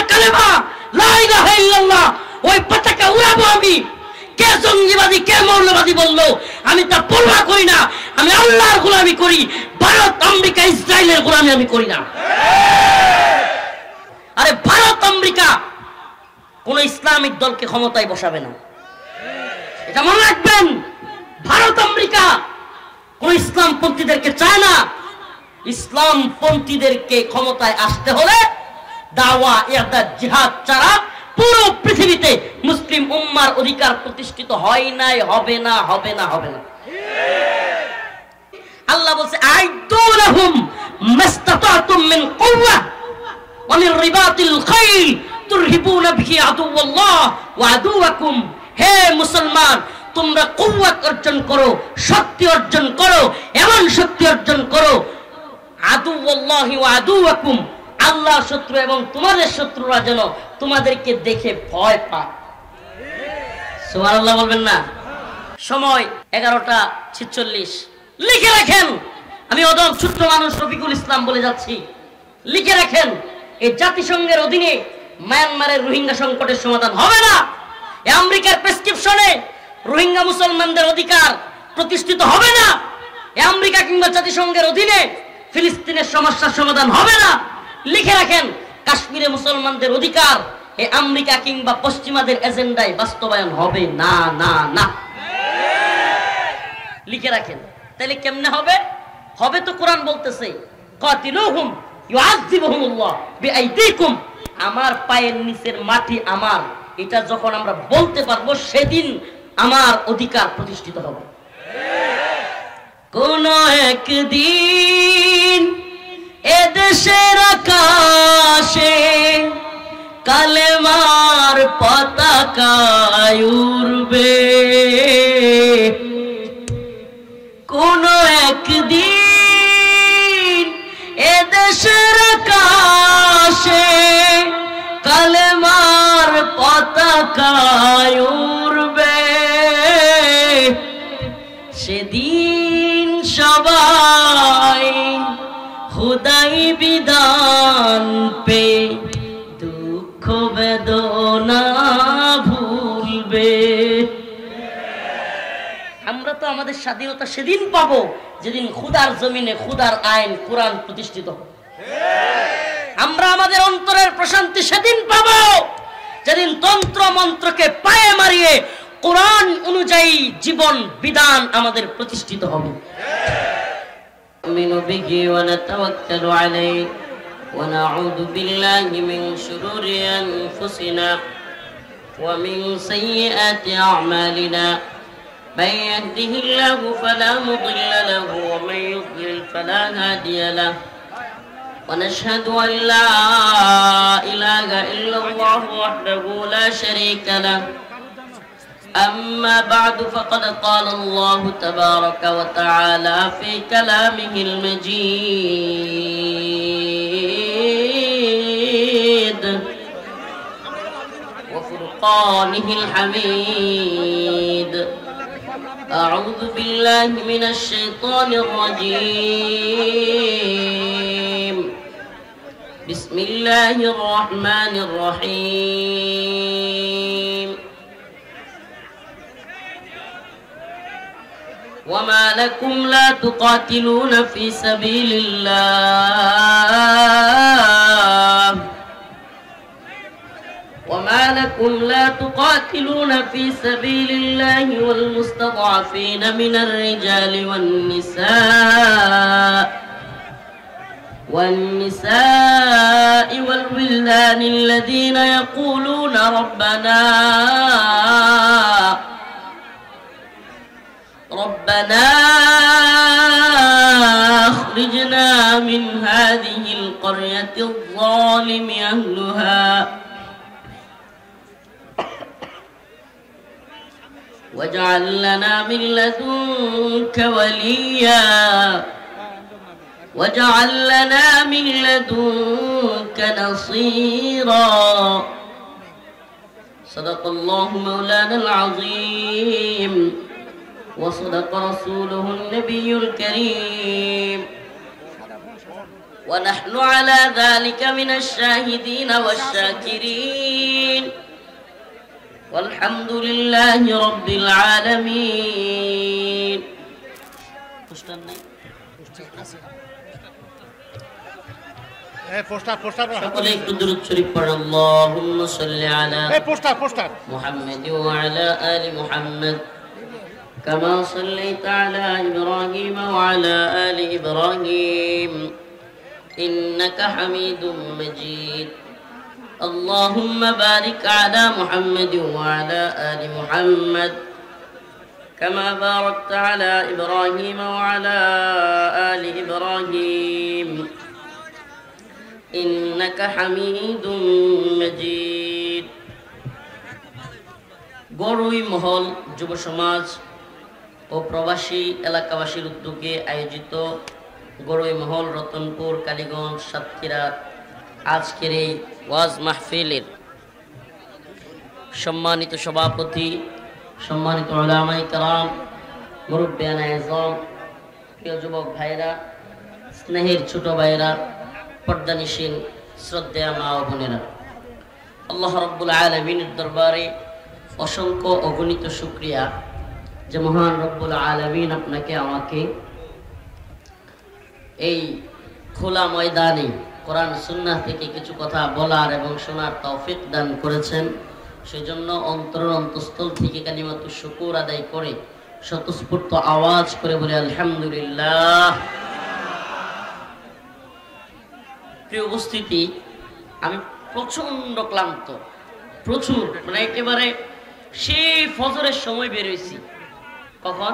আল্লাহর কালেমা লা ইলাহা ইল্লাল্লাহ ওই পতাকা উড়াবো আমি। কে জঙ্গিবাদী কে মৌলবাদী বললো, আমি তা পরোয়া করি না। আমি আল্লাহর গোলামি করি, ভারত আমেরিকা ইসরায়েলের গোলামি আমি করি না। আরে ভারত আমেরিকা কোন ইসলামিক দলকে ক্ষমতায় বসাবে না, এটা মনে রাখবেন। ভারত আমেরিকা কোন ইসলামপন্থীদেরকে চায় না। ইসলামপন্থীদেরকে ক্ষমতায় আসতে হলে দাওয়া ইরশাদ জিহাদ ছাড়া পুরো পৃথিবীতে মুসলিম উম্মার অধিকার প্রতিষ্ঠিত হয় নাই, হবে না, হবে না, হবে না। আল্লাহ বলছে আইদু লাহুম মাস্তাতাতুম মিন কুওয়া ওয়া মিন রিবাতিল খাইল তুরহিবুনা বিহি আদুওয়াল্লাহ ওয়া আদুওয়াকুম। হে মুসলমান, তোমরা কুওয়াত অর্জন করো, শক্তি অর্জন করো, এমন শক্তি অর্জন করো আদুওয়াল্লাহি ওয়া আদুওয়াকুম, আল্লাহর শত্রু এবং তোমাদের শত্রুরা যেন তোমাদেরকে দেখে ভয় পায়। সুবহানাল্লাহ বলবেন না? সময় 11:46। লিখে রাখেন, আমি অদম ছোট্ট মানুষ রফিকুল ইসলাম বলে যাচ্ছি, লিখে রাখেন, এই জাতিসংঘের অধীনে মায়ানমারের রোহিঙ্গা সংকটের সমাধান হবে না। আমেরিকার প্রেসক্রিপশনে রোহিঙ্গা মুসলমানদের অধিকার প্রতিষ্ঠিত হবে না। আমেরিকা কিংবা জাতিসংঘের অধীনে ফিলিস্তিনের সমস্যার সমাধান হবে না। লিখে রাখেন, কাশ্মীরে মুসলমানদের অধিকার এই আমেরিকা কিংবা পশ্চিমাদের এজেন্ডায় বাস্তবায়ন হবে না, না, না। লিখে রাখেন। তাহলে কেমনে হবে? হবে তো কোরআন বলতেছে কাতিলুহুম ইউআযিবুহুমুল্লাহ বিআইদিকুম, আমার পায়ের নিচের মাটি আমার, এটা যখন আমরা বলতে পারবো সেদিন আমার অধিকার প্রতিষ্ঠিত হবে। কোন একদিন এদেশের আকাশে কালেমার পতাকা উড়বে, কোন একদিন এদেশের আকাশে কালেমার পতাকা উড়বে, সেদিন সবাই খুদাই বিধান পে দুঃখ বেদনা ভুলবে। আমরা তো আমাদের স্বাধীনতা সেদিন পাবো যেদিন খুদার জমিনে খুদার আইন কোরআন প্রতিষ্ঠিত হবে। আমরা আমাদের অন্তরের প্রশান্তি সেদিন পাবো যেদিন তন্ত্র মন্ত্রকে পায়ে মারিয়ে কোরআন অনুযায়ী জীবন বিধান আমাদের প্রতিষ্ঠিত হবে। نؤمن به ونتوكل عليه ونعوذ بالله من شرور أنفسنا ومن سيئات أعمالنا، من يهده الله فلا مضل له ومن يضلل فلا هادي له، ونشهد أن لا إله إلا الله وحده لا شريك له. أما بعد فقد قال الله تبارك وتعالى في كلامه المجيد وفرقانه الحميد. أعوذ بالله من الشيطان الرجيم. بسم الله الرحمن الرحيم. وما لكم لا تقاتلون في سبيل الله وما لكم لا تقاتلون في سبيل الله والمستضعفين من الرجال والنساء والولدان الذين يقولون ربنا أخرجنا من هذه القرية الظالم أهلها واجعل لنا من لدنك وليا واجعل لنا من لدنك نصيرا. صدق الله مولانا العظيم وصدق رسوله النبي الكريم ونحن على ذلك من الشاهدين والشاكرين والحمد لله رب العالمين. সকলে একটু দুরূদ শরীফ পড়ুন। আল্লাহুম্মা সাল্লি আলা মুহাম্মাদ ওয়া আলা আলি মুহাম্মাদ কামা সাল্লাইতা আলা ইব্রাহিম ওয়া আলা আলি ইব্রাহিম ইন্নাকা হামিদুম মাজিদ। اللهم بارك على محمد وعلى آل محمد كما باركت على إبراهيم وعلى آل إبراهيم إنك حميد مجيد. গড়ই মহল যুব সমাজ ও প্রবাসী এলাকাবাসীর উদ্যোগে আয়োজিত গড়ই মহল রতনপুর কালীগঞ্জ সাতক্ষীরা আজকের এই ওয়াজ মাহফিলের সম্মানিত সভাপতি, সম্মানিত উলামায়ে কেরাম, মুরব্বিয়ানে আযম, প্রিয় যুবক ভাইরা, স্নেহের ছোট ভাইরা, পর্দানিশীন শ্রদ্ধেয় মা ও বোনেরা, আল্লাহ রাব্বুল আলামিনের দরবারে অসংখ্য অগণিত শুকরিয়া যে মহান রব্বুল আলামিন আপনাকে আমাকে এই খোলা ময়দানে কোরআন সুন্নাহ থেকে কিছু কথা বলার এবং শোনার তৌফিক দান করেছেন। সেজন্য অন্তঃস্থল থেকে কালিমাতুশ শুকর আদায় করে স্বতঃস্ফূর্ত আওয়াজ করে বলে আলহামদুলিল্লাহ। প্রিয় উপস্থিতি, আমি প্রচন্ড ক্লান্ত, প্রচুর, মানে একেবারে সেই ফজরের সময় বের হয়েছি। কখন?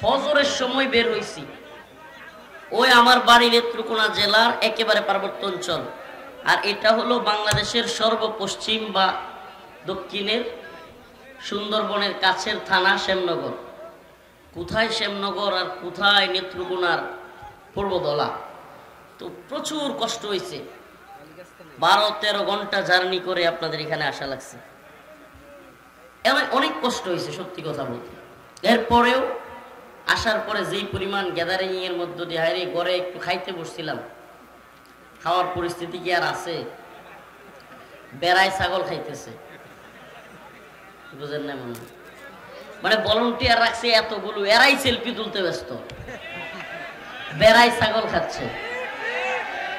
ফজরের সময় বের হয়েছি। ওই আমার বাড়ি নেত্রকোনা জেলার একেবারে পার্বত্য অঞ্চল, আর এটা হলো বাংলাদেশের সর্বপশ্চিম বা দক্ষিণের সুন্দরবনের কাছের থানা শ্যামনগর। কোথায় শ্যামনগর আর কোথায় নেত্রকোনার পূর্বদলা। তো প্রচুর কষ্ট হয়েছে, 12-13 ঘন্টা জার্নি করে আপনাদের এখানে আসা লাগছে। এমন অনেক কষ্ট হয়েছে সত্যি কথা বলতে। এরপরেও আসার পরে যেই পরিমাণ গ্যাদারিং এর মধ্য দিয়ে হাইরে ঘরে একটু খাইতে বসছিলাম, খাওয়ার পরিস্থিতি কি আর আছে? বেড়ায় ছাগল খাইতেছে, বুঝেন না? মানে ভলান্টিয়ার রাখছে এতগুলো, এরাই সেলফি তুলতে ব্যস্ত, বেড়ায় ছাগল খাচ্ছে।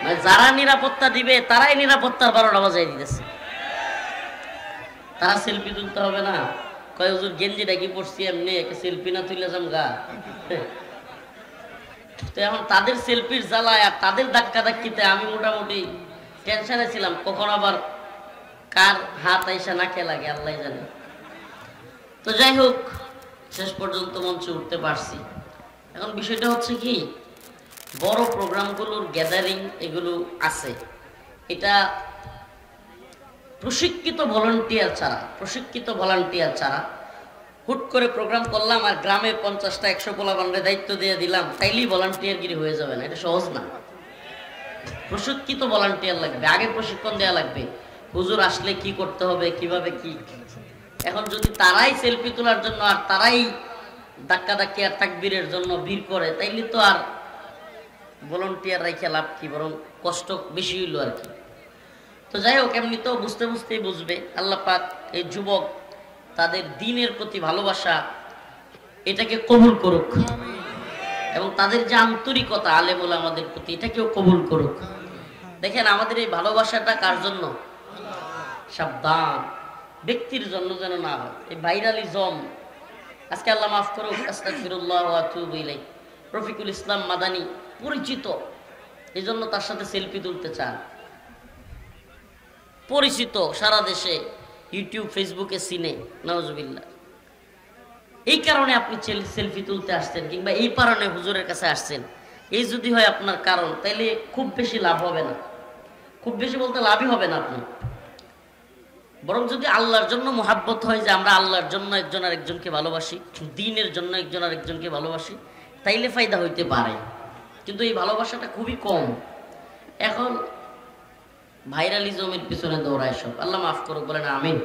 মানে যারা নিরাপত্তা দিবে তারাই নিরাপত্তার 12টা বাজায় দিতেছে। তারা সেলফি তুলতে হবে না, কয় হুজুর গেঞ্জিটা কি পড়ছি এমনি, একটা সেলফি না তুলে যাম গা। তো এখন তাদের সেলফির জ্বালায় আর তাদের ধাক্কা ধাক্কিতে আমি মোটামুটি টেনশনে ছিলাম, কখন আবার কার হাত আইসা নাকে লাগে আল্লাহ জানে। তো যাই হোক, শেষ পর্যন্ত মঞ্চে উঠতে পারছি। এখন বিষয়টা হচ্ছে কি, বড় প্রোগ্রামগুলোর গ্যাদারিং এগুলো আছে, এটা প্রশিক্ষিত ভলান্টিয়ার ছাড়া হুট করে প্রোগ্রাম করলাম আর গ্রামের 50টা 100 পোলাপানরে দায়িত্ব দিয়ে দিলাম, তাইলেই ভলান্টিয়ারগিরি হয়ে যাবে না, এটা সহজ না। প্রশিক্ষিত ভলান্টিয়ার লাগবে, আগে প্রশিক্ষণ দেওয়া লাগবে, হুজুর আসলে কি করতে হবে, কিভাবে কি। এখন যদি তারাই সেলফি তোলার জন্য আর তারাই ধাক্কাধাক্কি আর তাকবীরের জন্য ভিড় করে, তাইলে তো আর ভলান্টিয়ার রাইখে লাভ কি, বরং কষ্ট বেশি হইল আর কি। তো যাই হোক, এমনি তো বুঝতে বুঝতেই বুঝবে, আল্লাহ পাক এই যুবক তাদের দ্বীনের প্রতি ভালোবাসা এটাকে কবুল করুক, এবং তাদের যে আন্তরিকতা আলেম ওলামাদের প্রতি এটাকেও কবুল করুক। দেখেন, আমাদের এই ভালোবাসাটা কার জন্য? সাবধান, ব্যক্তির জন্য যেন না হয়, এই ভাইরালিজম। আজকে আল্লাহ মাফ করুক, আস্তাগফিরুল্লাহ ওয়া আতুবু ইলাইহি, রফিকুল ইসলাম মাদানী পরিচিত, এই জন্য তার সাথে সেলফি তুলতে চান, পরিচিত সারা দেশে, ইউটিউব ফেসবুকে সিনে, নাউজুবিল্লাহ। এই কারণে আপনি সেলফি তুলতে আসছেন, কিংবা এই কারণে হুজুরের কাছে আসছেন, এই যদি হয় আপনার কারণ, তাইলে খুব বেশি লাভ হবে না। খুব বেশি বলতে লাভই হবে না আপনি, বরং যদি আল্লাহর জন্য মোহাব্বত হয়, যে আমরা আল্লাহর জন্য একজন আর একজনকে ভালোবাসি, দ্বীনের জন্য একজন আর একজনকে ভালোবাসি, তাইলে ফায়দা হইতে পারে। কিন্তু এই ভালোবাসাটা খুবই কম। এখন ভাইরালিজমের পিছনে দৌড়ায় সব, আল্লাহ মাফ করুক, বলেন আমিন।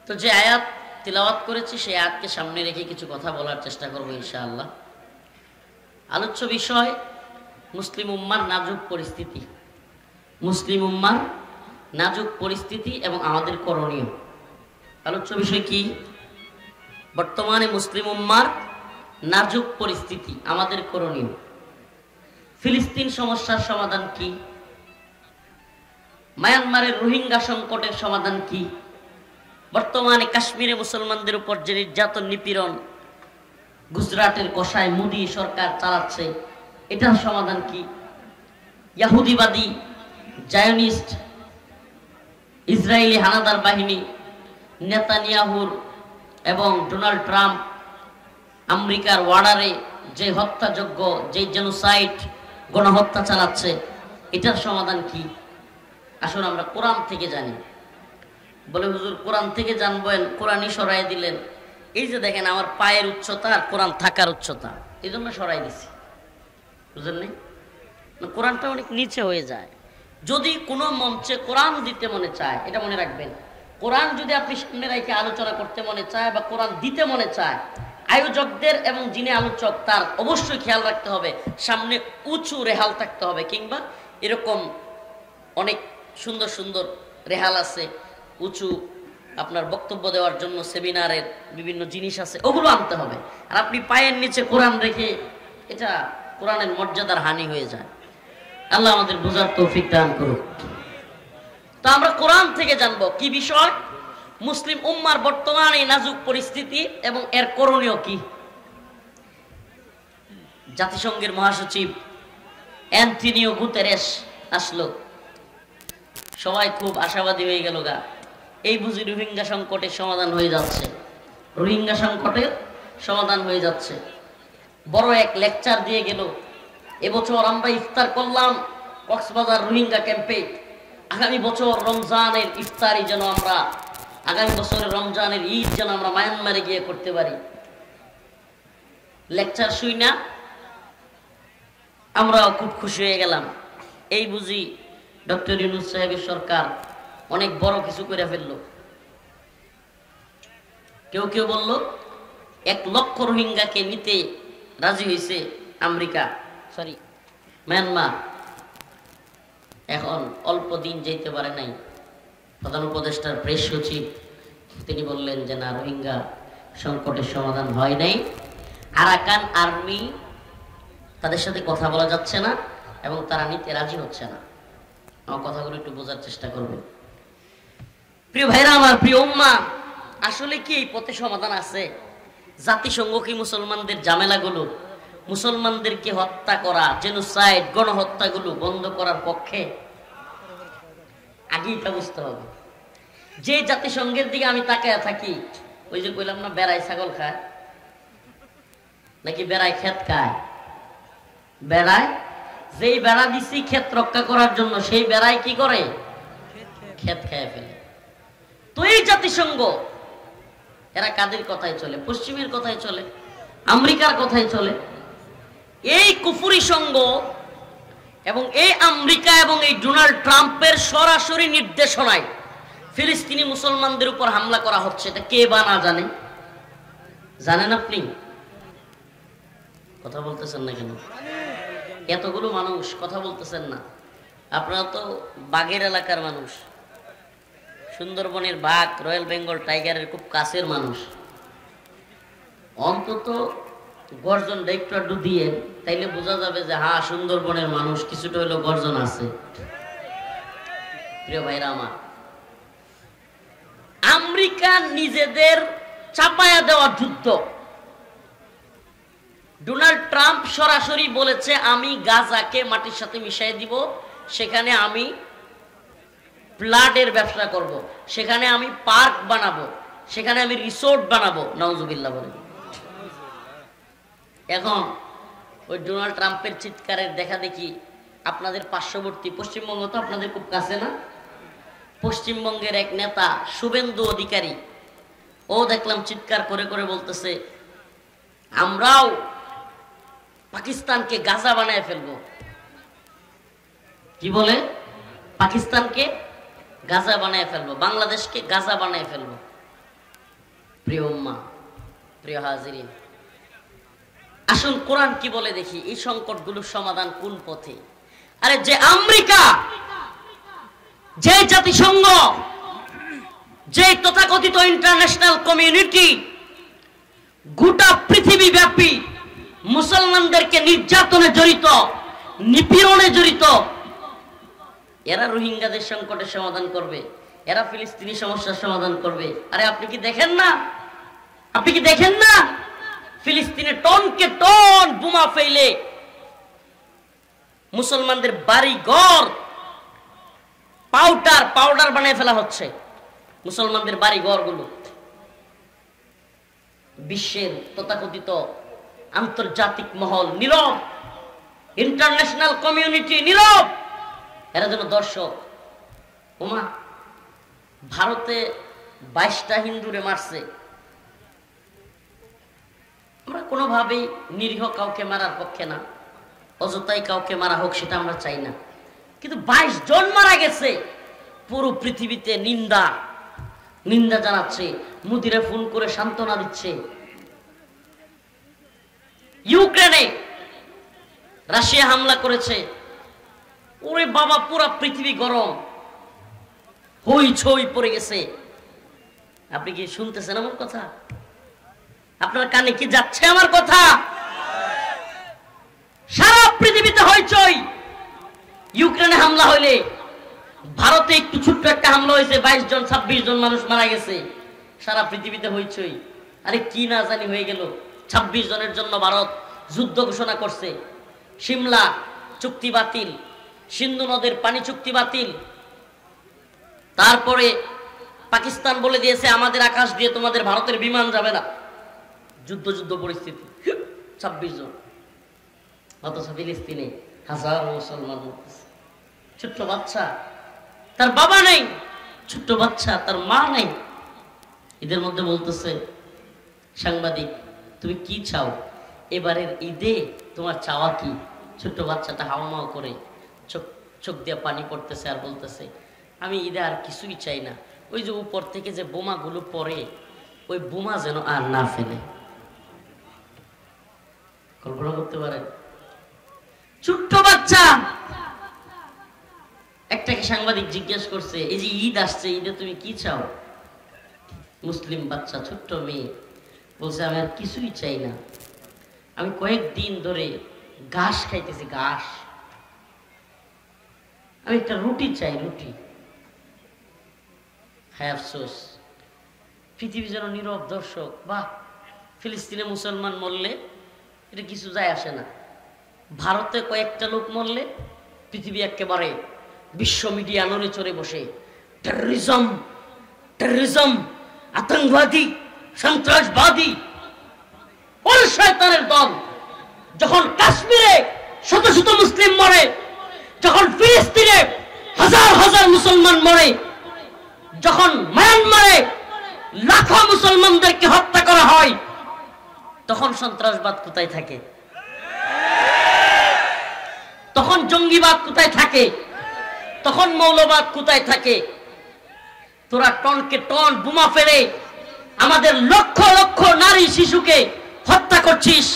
তো যে আয়াত তিলাওয়াত করেছি সেই আয়াতকে সামনে রেখে কিছু কথা বলার চেষ্টা করবো ইনশাআল্লাহ। আলোচ্য বিষয় মুসলিম উম্মার নাজুক পরিস্থিতি, মুসলিম উম্মার নাজুক পরিস্থিতি এবং আমাদের করণীয়। আলোচ্য বিষয় কি? বর্তমানে মুসলিম উম্মার নাজুক পরিস্থিতি, আমাদের করণীয়। ফিলিস্তিন সমস্যার সমাধান কি? মায়ানমারের রোহিঙ্গা সংকটের সমাধান কি? বর্তমানে কাশ্মীরে মুসলমানদের উপর যে নির্যাতন নিপীড়ন গুজরাটের কসাই মোদী সরকার চালাচ্ছে, এটার সমাধান কি? ইহুদিবাদী জায়নিস্ট ইসরায়েলি হানাদার বাহিনী নেতানিয়াহুর এবং ডোনাল্ড ট্রাম্প আমেরিকার ওয়ার্ডারে যে হত্যাযজ্ঞ, যে জেনোসাইড গণহত্যা চালাচ্ছে, এটার সমাধান কি? আসুন আমরা কোরআন থেকে জানি। বলে হুজুর কোরআন থেকে জানবেন, কোরআনই সরাই দিলেন। এই যে দেখেন আমার পায়ের উচ্চতা আর কোরআন থাকার উচ্চতা, এই জন্য সরাই দিছি, বুঝলেন নাই? কোরআনটা অনেক নিচে হয়ে যায়। যদি কোনো মঞ্চে কোরআন দিতে মনে চায়, এটা মনে রাখবেন, কোরআন যদি আপনি সামনে রেখে আলোচনা করতে মনে চায় বা কোরআন দিতে মনে চায়, আয়োজকদের এবং যিনি আলোচক তার অবশ্যই খেয়াল রাখতে হবে সামনে উঁচু রেহাল থাকতে হবে, কিংবা এরকম অনেক সুন্দর সুন্দর রেহাল আছে উঁচু, আপনার বক্তব্য দেওয়ার জন্য সেমিনারের বিভিন্ন জিনিস আছে, ওগুলো আনতে হবে। আর আপনি পায়ের নিচে কোরআন রেখে, এটা কোরআনের মর্যাদার হানি হয়ে যায়। আল্লাহ আমাদের বোঝার তৌফিক দান করুক। তো আমরা কোরআন থেকে জানবো কি বিষয়? মুসলিম উম্মার বর্তমানে নাজুক পরিস্থিতি এবং এর করণীয় কি। জাতিসংঘের মহাসচিব অ্যান্টনিও গুতেরেস আসলো, সবাই খুব আশাবাদী হয়ে গেল, গা এই বুঝি রোহিঙ্গা সংকটের সমাধান হয়ে যাচ্ছে, রোহিঙ্গা সংকটের সমাধান হয়ে যাচ্ছে। বড় এক লেকচার দিয়ে গেল, এবছর আমরা ইফতার করলাম কক্সবাজার রোহিঙ্গা ক্যাম্পে, আগামী বছর রমজানের ইফতারি যেন আমরা, আগামী বছরের রমজানের ঈদ যেন আমরা মায়ানমারে গিয়ে করতে পারি। লেকচার শুই না আমরাও খুব খুশি হয়ে গেলাম, এই বুঝি ডক্টর ইউনূস সাহেবের সরকার অনেক বড় কিছু করে ফেলল। কেউ কেউ বলল 1 লক্ষ রোহিঙ্গাকে নিতে রাজি হয়েছে আমেরিকা, সরি মিয়ানমার। এখন অল্প দিন যেতে পারে নাই, প্রধান উপদেষ্টার প্রেস সচিব তিনি বললেন যে না, রোহিঙ্গা সংকটের সমাধান হয় নাই, আরাকান আর্মি তাদের সাথে কথা বলা যাচ্ছে না এবং তারা নিতে রাজি হচ্ছে না। আমার কথাগুলো একটু বোঝার চেষ্টা করবেন। প্রিয় ভাইরা আমার, প্রিয় উম্মা, আসলে কি এই পথে সমাধান আছে? জাতিসংঘ কি মুসলমানদের ঝামেলাগুলো, মুসলমানদেরকে হত্যা করা, জেনোসাইড গণহত্যাগুলো বন্ধ করার পক্ষে? আগেই তা বুঝতে হবে। যে জাতিসংঘের দিকে আমি তাকায় থাকি, ওই যে কইলাম না বেড়াই ছাগল খায় নাকি বেড়াই ক্ষেত খায়, বেড়ায় যেই বেড়া দিছি ক্ষেত রক্ষা করার জন্য, সেই বেড়ায় কি করে? ক্ষেত খেয়ে ফেলে। তো এই জাতিসংঘ এরা কাদের কথাই চলে? পশ্চিমের কথাই চলে, আমেরিকার কথাই চলে। এই কুফুরি সংঘ এবং এই আমেরিকা এবং এই ডোনাল্ড ট্রাম্পের সরাসরি নির্দেশনায় ফিলিস্তিনি মুসলমানদের উপর হামলা করা হচ্ছে। এটা কে বা না জানে? জানেন আপনি? কথা বলতেছেন না কেন? এতগুলো মানুষ কথা বলতেছেন না। আপনারা তো বাঘের এলাকার মানুষ, সুন্দরবনের বাঘ, রয়্যাল বেঙ্গল টাইগারের খুব কাছের মানুষ। অন্তত গর্জন একটু দিয়ে তাইলে বোঝা যাবে যে হ্যাঁ, সুন্দরবনের মানুষ কিছুটা হইলো গর্জন আছে। প্রিয় ভাইরা আমার, আমেরিকা নিজেদের চাপায়া দেওয়া যুদ্ধ, ডোনাল্ড ট্রাম্প সরাসরি বলেছে আমি গাজাকে মাটির সাথে মিশাই দিব, সেখানে আমি ব্লাডের ব্যবসা করব, সেখানে আমি পার্ক বানাবো, সেখানে আমি রিসোর্ট বানাবো। নাউজুবিল্লাহ বলে। এখন ওই ডোনাল্ড ট্রাম্পের চিৎকারের দেখা দেখি আপনাদের পার্শ্ববর্তী পশ্চিমবঙ্গ তো আপনাদের খুব কাছে না, পশ্চিমবঙ্গের এক নেতা শুভেন্দু অধিকারী, ও দেখলাম চিৎকার করে করে বলতেছে আমরাও পাকিস্তানকে গাজা বানায় ফেলবো। কি বলে? পাকিস্তানকে গাজা বানায় ফেলবো, বাংলাদেশকে গাজা বানায় ফেলবো। প্রিয় উম্মা, প্রিয় হাজিরিন, আসুন কোরআন কি বলে দেখি, এই সংকটগুলোর সমাধান কোন পথে। আরে যে আমেরিকা, যে জাতিসংঘ, যে তথাকথিত ইন্টারন্যাশনাল কমিউনিটি গোটা পৃথিবী ব্যাপী মুসলমানদেরকে নির্যাতনে জড়িত, নিপীড়নে জড়িত, এরা রোহিঙ্গাদের সংকটের সমাধান করবে, এরা ফিলিস্তিনি সমস্যার সমাধান করবে। আরে আপনি কি দেখেন না, আপনি কি দেখেন না ফিলিস্তিনে টনকে টন বোমা ফেলে মুসলমানদের বাড়ি ঘর পাউডার বানিয়ে ফেলা হচ্ছে, মুসলমানদের বাড়ি ঘরগুলো। বিশ্বের তথাকথিত আন্তর্জাতিক মহল নীরব, ইন্টারন্যাশনাল কমিউনিটি নীরব, এরা যেন দর্শক। ওমা, ভারতে 22টা হিন্দুরে মারছে, আমরা কোনোভাবেই নিরীহ কাউকে মারার পক্ষে না, অযথাই কাউকে মারা হোক সেটা আমরা চাই না, কিন্তু 22 জন মারা গেছে, পুরো পৃথিবীতে নিন্দা জানাচ্ছে, মোদিরে ফোন করে সান্ত্বনা দিচ্ছে। ইউক্রেনে রাশিয়া হামলা করেছে, ওরে বাবা, পুরা পৃথিবী গরম, হই ছই পড়ে গেছে। আপনি কি শুনতেছেন আমার কথা? আপনার কানে কি যাচ্ছে আমার কথা? সারা পৃথিবীতে হইচই। ইউক্রেনে হামলা হইলে, ভারতে একটু ছোট্ট একটা হামলা হয়েছে, 22 জন 26 জন মানুষ মারা গেছে, সারা পৃথিবীতে হইচই। আরে কি না জানি হয়ে গেল, 26 জনের জন্য ভারত যুদ্ধ ঘোষণা করছে, সিমলা চুক্তি বাতিল, সিন্ধু নদের পানি চুক্তি বাতিল, তারপরে পাকিস্তান বলে দিয়েছে আমাদের আকাশ দিয়ে তোমাদের ভারতের বিমান যাবে না, যুদ্ধ পরিস্থিতি, 26 জন। অথচ ফিলিস্তিনে হাজার মুসলমান মরতেছে, ছোট্ট বাচ্চা, তার বাবা নেই, ছোট্ট বাচ্চা, তার মা নেই। ঈদের মধ্যে বলতেছে সাংবাদিক, তুমি কি চাও এবারের ঈদে, তোমার চাওয়া কি? ছোট্ট বাচ্চাটা হাওমাও করে চোখ দিয়ে পানি পড়তেছে আর বলতেছে, আমি ঈদে আর কিছুই চাই না, ওই যে উপর থেকে যে বোমাগুলো পড়ে, ওই বোমা যেন আর না ফেলে। কল্পনা করতে পারেন? ছোট্ট বাচ্চা। একটাকে সাংবাদিক জিজ্ঞেস করছে, এই যে ঈদ আসছে, ঈদে তুমি কি চাও? মুসলিম বাচ্চা, ছোট্ট মেয়ে বলছে, আমি আর কিছুই চাই না, আমি কয়েকদিন ধরে ঘাস খাইতেছি, ঘাস, আমি একটা রুটি চাই, রুটি। হ্যাঁ, আফসোস, পৃথিবী যেন নীরব দর্শক। বাহ, ফিলিস্তিনে মুসলমান মরলে এটা কিছু যায় আসে না, ভারতে কয়েকটা লোক মরলে পৃথিবী একেবারে বিশ্ব মিডিয়া নড়ে চড়ে বসে, টেররিজম, আতঙ্কবাদী, সন্ত্রাসবাদী, ওর শয়তানের দল। যখন কাশ্মীরে শত শত মুসলিম মরে, যখন ফিলিস্তিনে হাজার হাজার মুসলমান মরে, যখন মায়ানমারে লাখো মুসলমানদেরকে হত্যা করা হয়, তখন সন্ত্রাসবাদ কোথায় থাকে? তখন জঙ্গিবাদ কোথায় থাকে? তখন মৌলবাদ কোথায় থাকে? তোরা টনকে টন বোমা ফেলে আমাদের লক্ষ লক্ষ নারী শিশুকে হত্যা করছিস,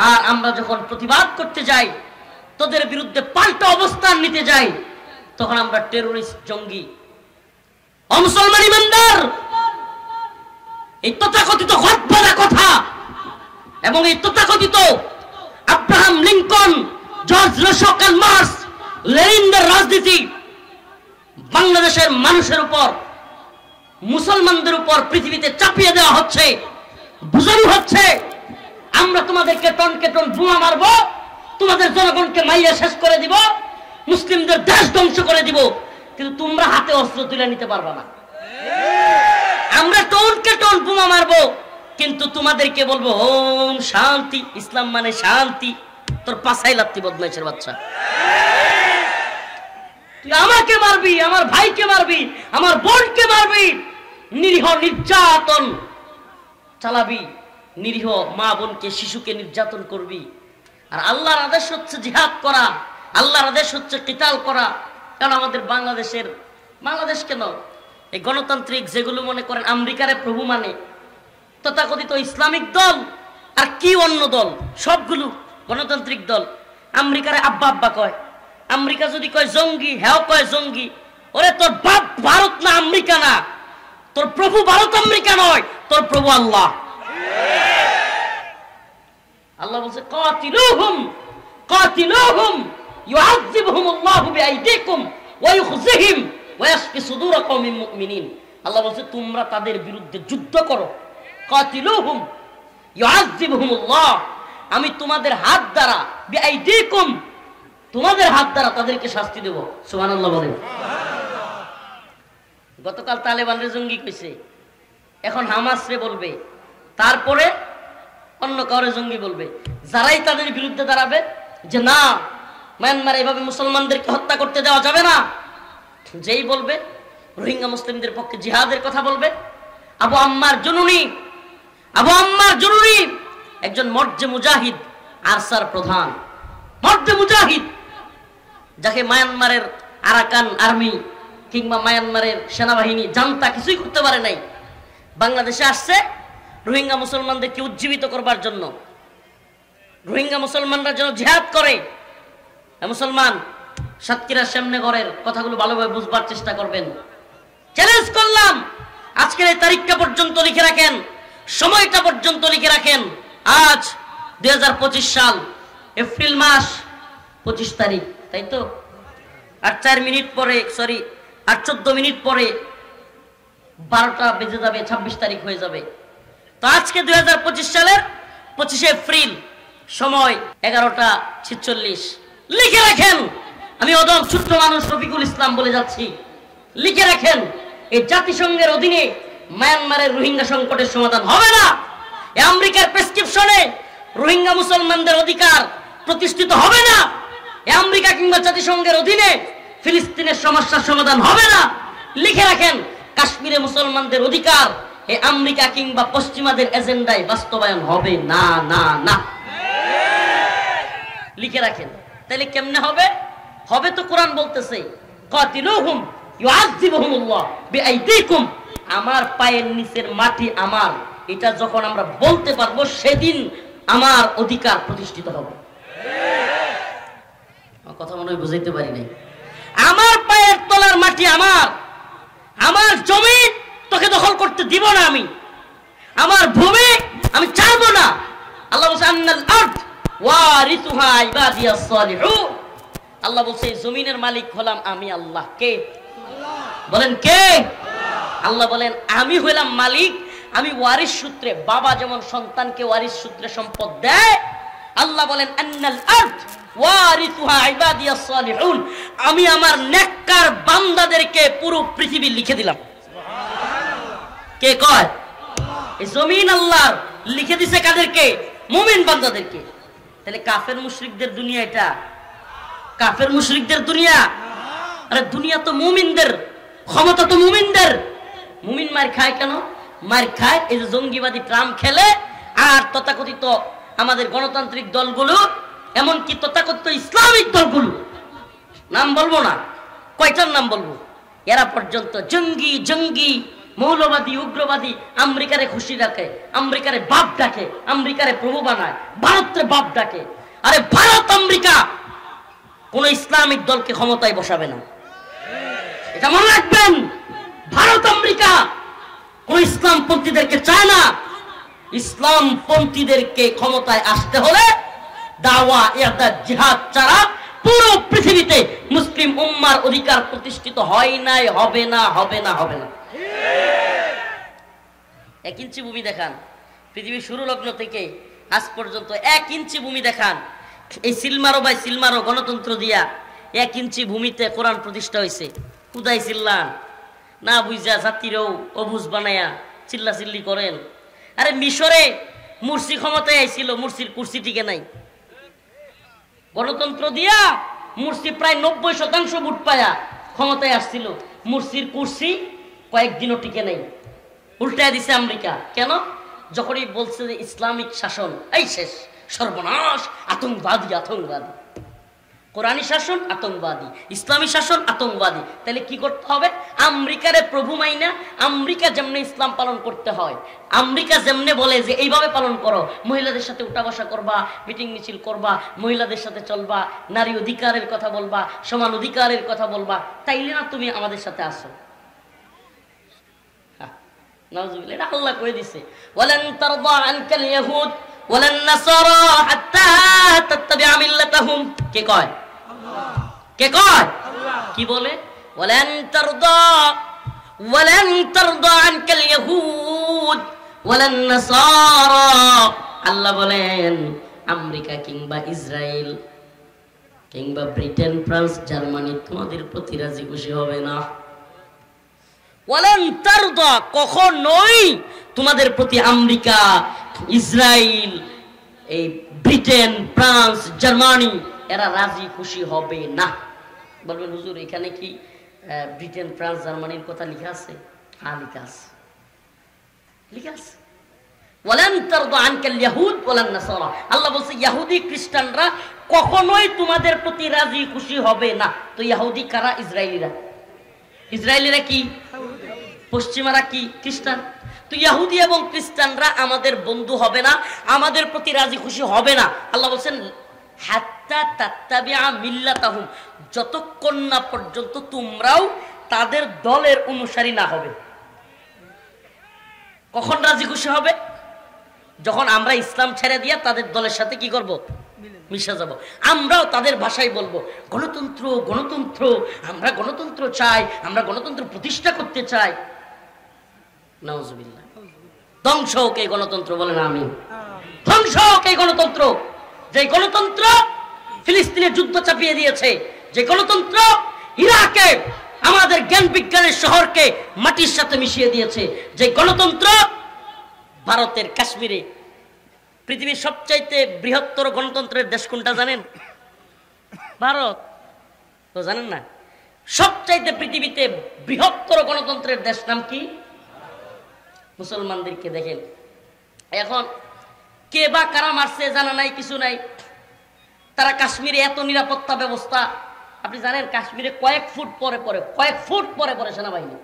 আর আমরা যখন প্রতিবাদ করতে যাই, তোদের বিরুদ্ধে পাল্টা অবস্থান নিতে যাই, তখন আমরা টেরোরিস্ট, জঙ্গি। অমুসলমান ইমানদার, এই তথাকথিত হতভাগা কথা এবং এই তথাকথিত আব্রাহাম লিঙ্কন, জর্জ রোশকাল মার্স, লেনিনদের রাজনীতি বাংলাদেশের মানুষের উপর, মুসলমানদের উপর পৃথিবীতে চাপিয়ে দেওয়া হচ্ছে, বুঝানো হচ্ছে আমরা তোমাদেরকে টনকে টন বোমা মারবো, তোমাদের জনগণকে মাইয়া শেষ করে দিব, মুসলিমদের দেশ ধ্বংস করে দিব, কিন্তু তোমরা হাতে অস্ত্র তুলে নিতে পারবা না। আমরা টনকে টন বোমা মারবো, কিন্তু তোমাদেরকে বলবো ওম শান্তি, ইসলাম মানে শান্তি। তোর পাছাই লাত্তি, বদমাইশের বাচ্চা, তুই আমাকে মারবি, আমার ভাইকে মারবি, আমার বোনকে মারবি, নিরীহ নির্যাতন চালাবি, নিরীহ মা বোনকে, শিশুকে নির্যাতন করবি। আর আল্লাহর আদেশ হচ্ছে জিহাদ করা, আল্লাহর আদেশ হচ্ছে কিতাল করা। কারণ আমাদের বাংলাদেশ কেন, এই গণতান্ত্রিক যেগুলো মনে করেন আমেরিকারে প্রভু মানে, তথাকথিত ইসলামিক দল আর কি অন্য দল, সবগুলো গণতান্ত্রিক দল। আমেরিকারে আব্বা আব্বা কয়, আমেরিকা যদি কয় জঙ্গি, হ্যাঁ কয় জঙ্গি। ওরে তোর বাপ ভারত না আমেরিকা না, তোর প্রভু ভারত আমেরিকা নয়, তোর প্রভু আল্লাহ। আল্লাহ বলছে কাতিলুহুম কাতিলুহুম ইউআযিবুহুমুল্লাহু বিআইদিকুম ওয়া ইউখজিহিম ওয়া ইয়াশফি সুদুর কওমিন মুমিনিন। আল্লাহ বলছে তোমরা তাদের বিরুদ্ধে যুদ্ধ করো। কাতিলুহুম ইউআযিবুহুমুল্লাহ, আমি তোমাদের হাত দ্বারা, বিআইদিকুম, তোমাদের হাত দ্বারা তাদেরকে শাস্তি দেব। সুবহানাল্লাহ বলেন। গতকাল তালেবানরে জঙ্গি কইছে, এখন হামাসরে বলবে, তারপরে অন্য কাউরে জঙ্গি বলবে। যারাই তাদের বিরুদ্ধে দাঁড়াবে যে না মায়ানমারে এভাবে মুসলমানদেরকে হত্যা করতে দেওয়া যাবে না, যেই বলবে রোহিঙ্গা মুসলিমদের পক্ষে জিহাদের কথা বলবে। আবু আম্মার জুনুনি, আবু আম্মার জুনুনি একজন মর্জে মুজাহিদ, আরসার প্রধান, মর্জে মুজাহিদ, যাকে মায়ানমারের আরাকান আর্মি কিংবা মায়ানমারের সেনাবাহিনী জান্তা কিছুই করতে পারে নাই, বাংলাদেশে আসছে রোহিঙ্গা মুসলমানদেরকে উজ্জীবিত করবার জন্য। রোহিঙ্গা মুসলমানরা যেন জিহাদ করে। মুসলমান সাতক্ষীরার শ্যামনগরের কথাগুলো ভালোভাবে বুঝবার চেষ্টা করবেন। চ্যালেঞ্জ করলাম, আজকের এই তারিখটা পর্যন্ত লিখে রাখেন, সময়টা পর্যন্ত লিখে রাখেন। আজ 2025 সাল, এপ্রিল মাস 25 তারিখ, তাই তো? আর 4 মিনিট পরে, সরি, আর 14 মিনিট পরে 12টা বেজে যাবে, 26 তারিখ হয়ে যাবে। তো আজকে 2025 সালের 25 এপ্রিল, সময় 11টা 46। লিখে রাখেন, আমি অদম ছোট্ট মানুষ রফিকুল ইসলাম বলে যাচ্ছি, লিখে রাখেন, এই জাতিসংঘের অধীনে মায়ানমারের রোহিঙ্গা সংকটের সমাধান হবে না। এই আমেরিকার প্রেসক্রিপশনে রোহিঙ্গা মুসলমানদের অধিকার প্রতিষ্ঠিত হবে না। এই আমেরিকা কিংবা জাতিসংঘের অধীনে ফিলিস্তিনের সমস্যার সমাধান হবে না। লিখে রাখেন, কাশ্মীরে মুসলমানদের অধিকার এই আমেরিকা কিংবা পশ্চিমাদের এজেন্ডায় বাস্তবায়ন হবে না, না, না। লিখে রাখেন। তাহলে কেমনে হবে? হবে তো কোরআন বলতেছে কাতিলুহুম ইউআযিবুহুমুল্লাহ বিআইদিকুম, আমার পায়ের নিচের মাটি আমার, এটা যখন আমরা বলতে পারবো সেদিন আমার অধিকার প্রতিষ্ঠিত হবে। কথা মনে হয় বুঝাইতে পারি নাই। আমার পায়ের তলার মাটি আমার, আমার জমি তোকে দখল করতে দিব না আমি, আমার ভূমি আমি ছাড়বো না। আল্লাহ বলছে আন্নাল আরদ ওয়ারিসুহা ইবাদিয়াস সালিহুন, আল্লাহ বলছে জমিনের মালিক হলাম আমি আল্লাহ। কে? বলেন কে? আল্লাহ বলেন আমি হইলাম মালিক, আমি ওয়ারিস সূত্রে, বাবা যেমন সন্তানকে ওয়ারিস সূত্রে সম্পদ দেয়, আল্লাহ বলেন আন্নাল আরদ ওয়ারিসুহা ইবাদিয়াস সালিহুন, আমি আমার নেককার বান্দাদেরকে পুরো পৃথিবী লিখে দিলাম। কে কয়? এই জমিন আল্লাহর, লিখে দিছে কাদেরকে? মুমিন বান্দাদেরকে। তাহলে কাফের মুশরিকদের দুনিয়া এটা? কাফের মুশরিকদের দুনিয়া? আরে দুনিয়া তো মুমিনদের, ক্ষমতা তো মুমিনদের। মুমিন মার খায় কেন? মার খায় এই যে জঙ্গিবাদী ট্রাম্প খেলে, আর তথাকথিত আমাদের গণতান্ত্রিক দলগুলো, এমনকি তথাকথিত ইসলামিক দলগুলো, নাম বলবো না, কয়টার নাম বলবো, এরা পর্যন্ত জঙ্গি জঙ্গি মৌলবাদী উগ্রবাদী আমেরিকারে খুশি রাখে, আমেরিকারে বাপ ডাকে, আমেরিকারে প্রভু বানায়, ভারতের বাপ ডাকে। আরে ভারত আমেরিকা কোন ইসলামিক দলকে ক্ষমতায় বসাবে না, এটা মনে রাখবেন। ভারত আমেরিকা কোন ইসলামপন্থীদেরকে চায় না। ইসলামপন্থীদেরকে ক্ষমতায় আসতে হলে দাওয়া ইরশাদ জিহাদ ছাড়া পুরো পৃথিবীতে মুসলিম উম্মার অধিকার প্রতিষ্ঠিত হয় নাই, হবে না, হবে না, হবে না। 1 ইঞ্চি ভূমি দেখান পৃথিবীর শুরু লগ্ন থেকে আজ পর্যন্ত, 1 ইঞ্চি ভূমি দেখান। এই সিলমারো বাই সিলমারো গণতন্ত্র দিয়া 1 ইঞ্চি ভূমিতে কোরআন প্রতিষ্ঠা হয়েছে। খুদাই চিল্লান না, বুঝা জাতিরও অবুজ বানায়া চিল্লা চিল্লি করেন। আরে মিশরে মুরসি ক্ষমতায় আইছিল, মুরসির কুর্সি টিকে নাই। গণতন্ত্র দিয়া মুরসি প্রায় 90% ভোট পায়া ক্ষমতায় আসছিল, মুরসির কুর্সি কয়েকদিনও টিকে নাই, উল্টায় দিছে আমেরিকা। কেন? যখনই বলছে যে ইসলামিক শাসন, এই শেষ, সর্বনাশ, আতঙ্কবাদী আতঙ্কবাদী। কোরআনী শাসন আতঙ্কবাদী, ইসলামী শাসন আতঙ্কবাদী। তাহলে কি করতে হবে? আমেরিকারে প্রভু মাইনা আমেরিকা যেমনে ইসলাম পালন করতে হয়, আমেরিকা যেমনে বলে যে এইভাবে পালন করো, মহিলাদের সাথে উঠা বসা করবা, মিটিং মিছিল করবা, মহিলাদের সাথে চলবা, নারী অধিকারের কথা বলবা, সমান অধিকারের কথা বলবা, তাইলে না তুমি আমাদের সাথে আসো। নাউজুবিল্লাহ, এটা আল্লাহ কয়ে দিছে, ওয়ালান তারদা আনকাল ইয়াহুদ ওয়ালান নাসারা হাত্তা তাত্তাবিআ মিল্লাতাহুম। কে কয়? আল্লাহ। কে কয়? আল্লাহ। কি বলে? ওয়ালান তারদা আনকাল ইয়াহুদ ওয়ালান নাসারা। আল্লাহ বলেন আমেরিকা কিংবা ইসরায়েল কিংবা ব্রিটেন, ফ্রান্স, জার্মানি তোমাদের প্রতি রাজি খুশি হবে না। ওয়ালান তারদা, কখনোই তোমাদের প্রতি আমেরিকা, ইসরায়েল, এই ব্রিটেন, ফ্রান্স, জার্মানি এরা রাজি খুশি হবে না। বলবেন হুজুর এখানে কি ব্রিটেন, ফ্রান্স, জার্মানির কথা লেখা আছে? হ্যাঁ লেখা আছে, লেখা আছে। ওয়ালান তারদা আনকাল ইয়াহুদ ওয়ালান নাসারা। আল্লাহ বলছে ইহুদি খ্রিস্টানরা কখনোই তোমাদের প্রতি রাজি খুশি হবে না। তো ইহুদি কারা? ইসরায়েলিরা। ইসরায়েলিরা কি? পশ্চিমারা কি? খ্রিস্টান। তো ইহুদি এবং খ্রিস্টানরা আমাদের বন্ধু হবে না, আমাদের প্রতি রাজি খুশি হবে না। আল্লাহ বলছেন হাত্তা তাত্তাবিআ মিল্লাতাহুম, যতক্ষণ না পর্যন্ত তোমরাও তাদের দলের অনুসারী না হবে। কখন রাজি খুশি হবে? যখন আমরা ইসলাম ছেড়ে দিয়ে তাদের দলের সাথে কি করব? মিশে যাব। আমরাও তাদের ভাষায় বলবো গণতন্ত্র, গণতন্ত্র, আমরা গণতন্ত্র চাই, আমরা গণতন্ত্র প্রতিষ্ঠা করতে চাই। নাউজুবিল্লাহ। ধ্বংস হোক এই গণতন্ত্র, বলে না আমি। ধ্বংস হোক এই গণতন্ত্র, যে গণতন্ত্র ফিলিস্তিনে যুদ্ধ চাপিয়ে দিয়েছে, যে গণতন্ত্র ইরাকে আমাদের জ্ঞান বিজ্ঞানের শহরকে মাটির সাথে মিশিয়ে দিয়েছে, যে গণতন্ত্র ভারতের কাশ্মীরে। পৃথিবীর সবচাইতে বৃহত্তর গণতন্ত্রের দেশ কোনটা জানেন? ভারত। তো জানেন না? সবচাইতে পৃথিবীতে বৃহত্তর গণতন্ত্রের দেশ নাম কি? মুসলমানদেরকে দেখেন এখন কে বা কারা মারছে জানা নাই, কিছু নাই। তারা কাশ্মীরে এত নিরাপত্তা ব্যবস্থা, আপনি জানেন কাশ্মীরে কয়েক ফুট পরে সেনাবাহিনী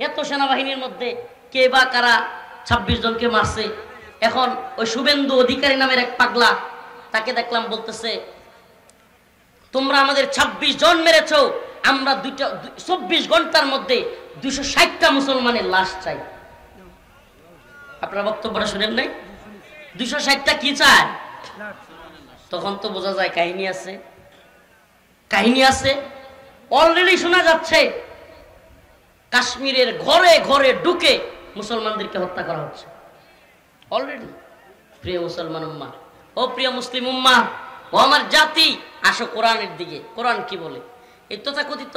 এত সেনাবাহিনীর মধ্যে কে বা কারা 26 জনকে মারছে। এখন ওই শুভেন্দু অধিকারী নামের এক পাগলা, তাকে দেখলাম বলতেছে তোমরা আমাদের 26 জন মেরেছ, আমরা 24 ঘন্টার মধ্যে 260টা মুসলমানের লাশ চাই। আপনার বক্তব্যটা শুনেন নাই? 260টা কি চায়? তখন তো বোঝা যায় কাহিনী আছে, কাহিনী আছে। অলরেডি শোনা যাচ্ছে কাশ্মীরের ঘরে ঘরে ঢুকে মুসলমানদেরকে হত্যা করা হচ্ছে অলরেডি। প্রিয় মুসলমান উম্মা, ও প্রিয় মুসলিম উম্মা, ও আমার জাতি, আসো কোরআনের দিকে। কোরআন কি বলে? এই তথাকথিত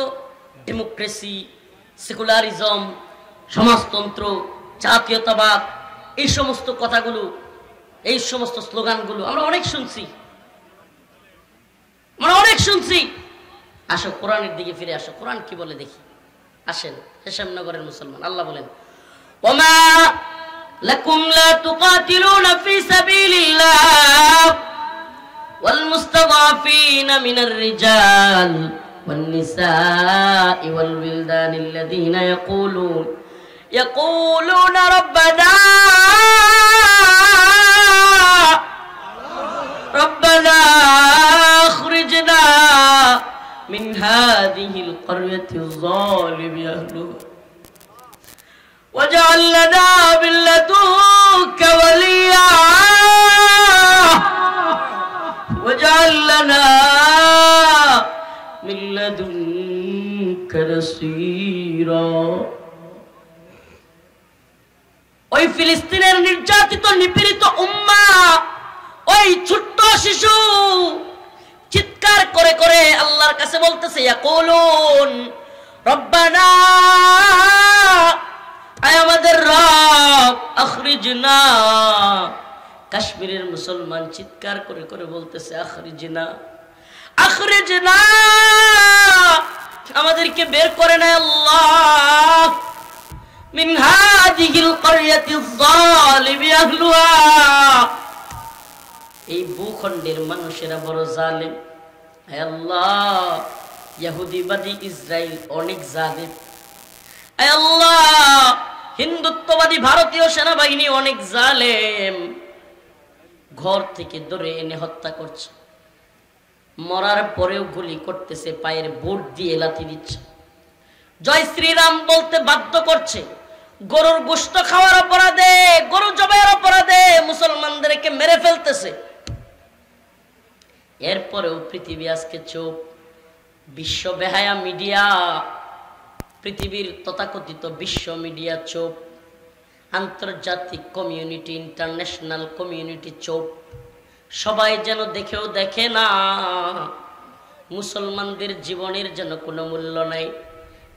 ডেমোক্রেসি, সেকুলারিজম, সমাজতন্ত্র, জাতীয়তাবাদ, এই সমস্ত কথাগুলো, এই সমস্ত স্লোগানগুলো আমরা অনেক শুনছি। আসো কোরআনের দিকে ফিরে আসো। কোরআন কি বলে দেখি, আসেন। হেশামনগরের মুসলমান, আল্লাহ বলেন ওমা লাকুম লা তুকাতিলুনা ফি সাবিলিল্লাহ ওয়াল মুস্তাদাফিনা মিনার রিজাল ওয়ান নিসাই ওয়াল উইলদানিল্লাযীনা ইয়াকুলুনা রাব্বানা আখরিজনা মিন হাযিহিল ক্বরয়াতিল যালিমি আহলুহা ওয়াজআল লানা মিন লাদুনকা ওয়ালিয়্যা ওয়াজআল লানা মিন লাদুনকা নাসীরা। ওই ফিলিস্তিনের নির্যাতিত নিপীড়িত উম্মাহ, ওই ছোট্ট শিশু চিৎকার করে করে আল্লাহর কাছে বলতেছে ইয়াকুলুন রব্বানা, আয় আমাদের রব, আখরিজনা। কাশ্মীরের মুসলমান চিৎকার করে করে বলতেছে আখরিজনা, আখরিজনা, আমাদেরকে বের করে নেয় আল্লাহ, মিন হাযিহিল ক্বরয়াতিজ যালিমি আহলুহা, এই ভূখণ্ডের মানুষেরা বড় জালেম, হে আল্লাহ, ইহুদিবাদী ইসরায়েল অনেক জালিম। হে আল্লাহ, হিন্দুত্ববাদী ভারতীয় সেনাবাহিনী অনেক জালেম। ঘর থেকে ধরে এনে হত্যা করছে, মরার পরেও গুলি করতেছে, পায়ের বুট দিয়ে লাথি দিচ্ছে, জয় শ্রীরাম বলতে বাধ্য করছে, গরুর গোশত খাওয়ার অপরাধে, গরু জবাইয়ের অপরাধে মুসলমানদেরকে মেরে ফেলতেছে। এরপরেও পৃথিবী আজকে চুপ। বিশ্ব বেহায়া মিডিয়া, পৃথিবীর তথাকথিত বিশ্ব মিডিয়া চুপ, আন্তর্জাতিক কমিউনিটি, ইন্টারন্যাশনাল কমিউনিটি চুপ। সবাই যেন দেখেও দেখে না, মুসলমানদের জীবনের যেন কোনো মূল্য নাই,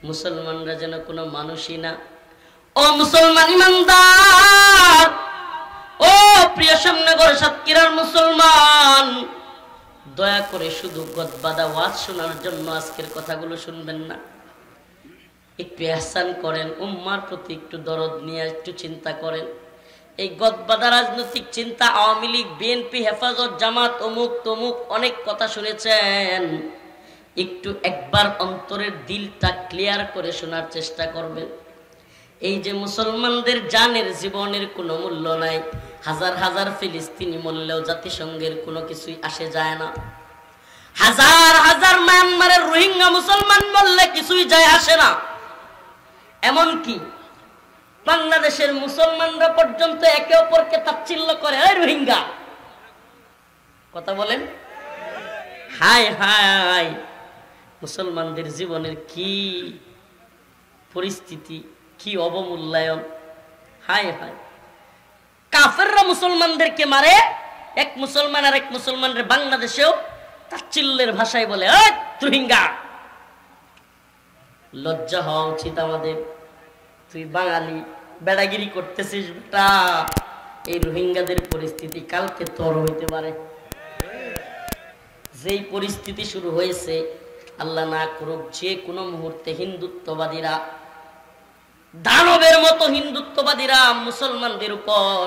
মুসলমানরা যেন কোনো মানুষই না। ও মুসলমান ইমানদার, ও প্রিয় শ্যামনগর সাতক্ষীরার মুসলমান, দয়া করে শুধু গদবাদা ওয়াজ শোনার জন্য আজকের কথাগুলো শুনবেন না। একটু ইহসান করেন, উম্মার প্রতি একটু দরদ নিয়ে একটু চিন্তা করেন। এই গদবাদা রাজনৈতিক চিন্তা, আওয়ামী লীগ, বিএনপি, হেফাজত, জামাত, অমুক তমুক অনেক কথা শুনেছেন, একটু একবার অন্তরের দিলটা ক্লিয়ার করে শোনার চেষ্টা করবেন। এই যে মুসলমানদের জানের, জীবনের কোনো মূল্য নাই, হাজার হাজার ফিলিস্তিনি মরলেও জাতিসংঘের কোনো কিছুই আসে যায় না, হাজার হাজার মায়ানমারের রোহিঙ্গা মুসলমান বললে কিছুই যায় আসে না। এমনকি বাংলাদেশের মুসলমানরা পর্যন্ত একে অপরকে তাচ্ছিল্য করে, এই রোহিঙ্গা, কথা বলেন। হায় হায়, মুসলমানদের জীবনের কি পরিস্থিতি, কি অবমূল্যায়ন! হায় হায়, কাফেররা মুসলমানদেরকে মারে, এক মুসলমান আর এক মুসলমানের বাংলাদেশেও তাচ্ছিল্যের ভাষায় বলে, এই রোহিঙ্গা। লজ্জা হওয়া উচিত আমাদের। তুই বাঙালি, বেড়াগিরি করতেছিস বেটা। এই রোহিঙ্গাদের পরিস্থিতি কালকে তোর হইতে পারে। যেই পরিস্থিতি শুরু হয়েছে, আল্লাহ না করুক, যে কোনো মুহূর্তে হিন্দুত্ববাদীরা, দানবের মতো হিন্দুত্ববাদীরা মুসলমানদের উপর,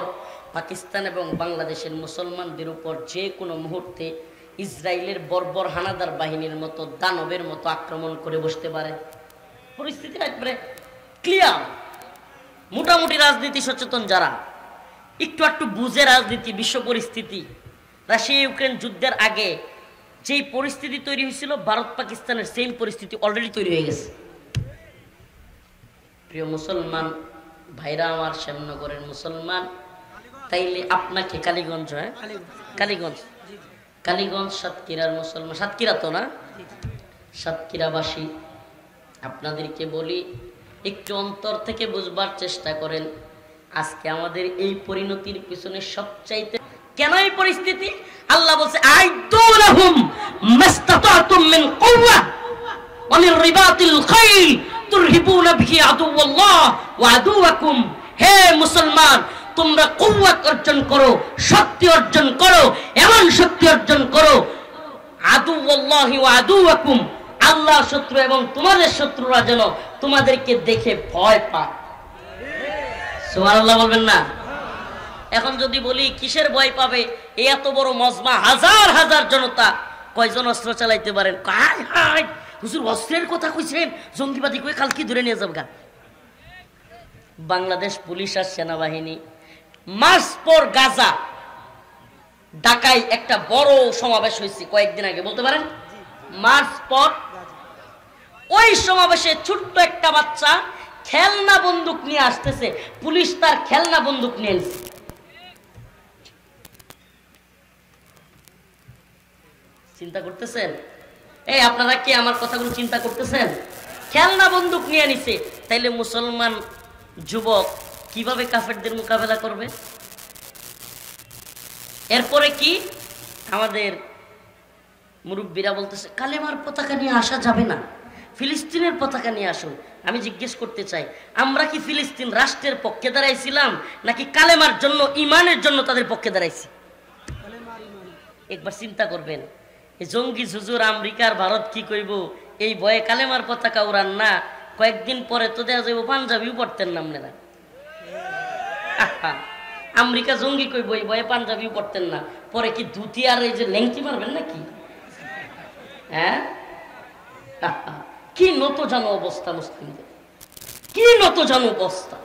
পাকিস্তান এবং বাংলাদেশের মুসলমানদের উপর যে কোনো মুহূর্তে ইসরায়েলের বর্বর হানাদার বাহিনীর মতো, দানবের মতো আক্রমণ করে বসতে পারে। পরিস্থিতিটা একবারে ক্লিয়ার। মোটামুটি রাজনীতি সচেতন যারা, একটু একটু বুঝে রাজনীতি, বিশ্ব পরিস্থিতি, রাশিয়া ইউক্রেন যুদ্ধের আগে যেই পরিস্থিতি তৈরি হয়েছিল, ভারত পাকিস্তানের সেম পরিস্থিতি অলরেডি তৈরি হয়ে গেছে। প্রিয় মুসলমান ভাইরা আমার, শ্যামনগরের মুসলমান, তাইলে আপনাকে কালীগঞ্জ, হ্যাঁ কালীগঞ্জ, কালীগঞ্জ সাতক্ষীরার মুসলমান, সাতক্ষীরা তো না, সাতক্ষীরাবাসী, আপনাদেরকে বলি, একটু অন্তর থেকে বুঝবার চেষ্টা করেন। আজকে আমাদের এই পরিণতির পিছনে সবচাইতে কেন এই পরিস্থিতি? আল্লাহ বলছে, আইদু লাহুম মাস্তাতাতুম মিন কুওয়া ওয়া মিন রিবাতিল খাইল তুরহিবুনা বিহি আদুওয়াল্লাহ ওয়া আদুওয়াকুম। হে মুসলমান, তোমরা কুওয়াত অর্জন করো, শক্তি অর্জন করো, এমন শক্তি অর্জন করো, আদুওয়াল্লাহি ওয়া আদুওয়াকুম, আল্লাহ শত্রু এবং তোমাদের শত্রুরা যেন তোমাদেরকে দেখে ভয় পায়। সুবহানাল্লাহ বলবেন না? এখন যদি বলি কিসের ভয় পাবে, এই এত বড় মজমা, হাজার হাজার জনতা, কয়জন অস্ত্র চালাইতে পারেন? হুজুর অস্ত্রের কথা কইছেন, জঙ্গিবাদী কই কালকে ধরে নিয়ে যাবগা। বাংলাদেশ পুলিশ আর সেনাবাহিনী মাস পর গাজা ঢাকায় একটা বড় সমাবেশ হয়েছে কয়েকদিন আগে, বলতে পারেন মার্চ পর। ওই সমাবেশে ছোট্ট একটা বাচ্চা খেলনা বন্দুক নিয়ে আসতেছে, পুলিশ তার খেলনা বন্দুক নিয়ে এসেছে। চিন্তা করতেছেন? এই আপনারা কি আমার কথাগুলো চিন্তা করতেছেন? খেলনা বন্দুক নিয়ে নিছে, তাইলে মুসলমান যুবক কিভাবে কাফেরদের মোকাবেলা করবে? এরপরে কি আমাদের মুরব্বীরা বলতেছে, কালেমার পতাকা নিয়ে আসা যাবে না, ফিলিস্তিনের পতাকা নিয়ে আসুন। আমি জিজ্ঞেস করতে চাই, আমরা কি ফিলিস্তিন রাষ্ট্রের পক্ষে দাঁড়াইছিলাম, নাকি কালেমার জন্য, ইমানের জন্য তাদের পক্ষে দাঁড়াইছি? একবার চিন্তা করবেন। এই জঙ্গি ঝুজুর আমেরিকার ভারত কি কইব, এই ভয়ে কালেমার পতাকা উড়ান না, কয়েকদিন পরে তো দেওয়া যাইব পাঞ্জাবিও পড়তেন না আপনারা। আমেরিকা জঙ্গি কইব, এই ভয়ে পাঞ্জাবিও পড়তেন না, পরে কি ধুতি আর এই যে লেংটি মারবেন নাকি? হ্যাঁ, কি নত জানো অবস্থা মুসলিমদের, কি নত জানো অবস্থা,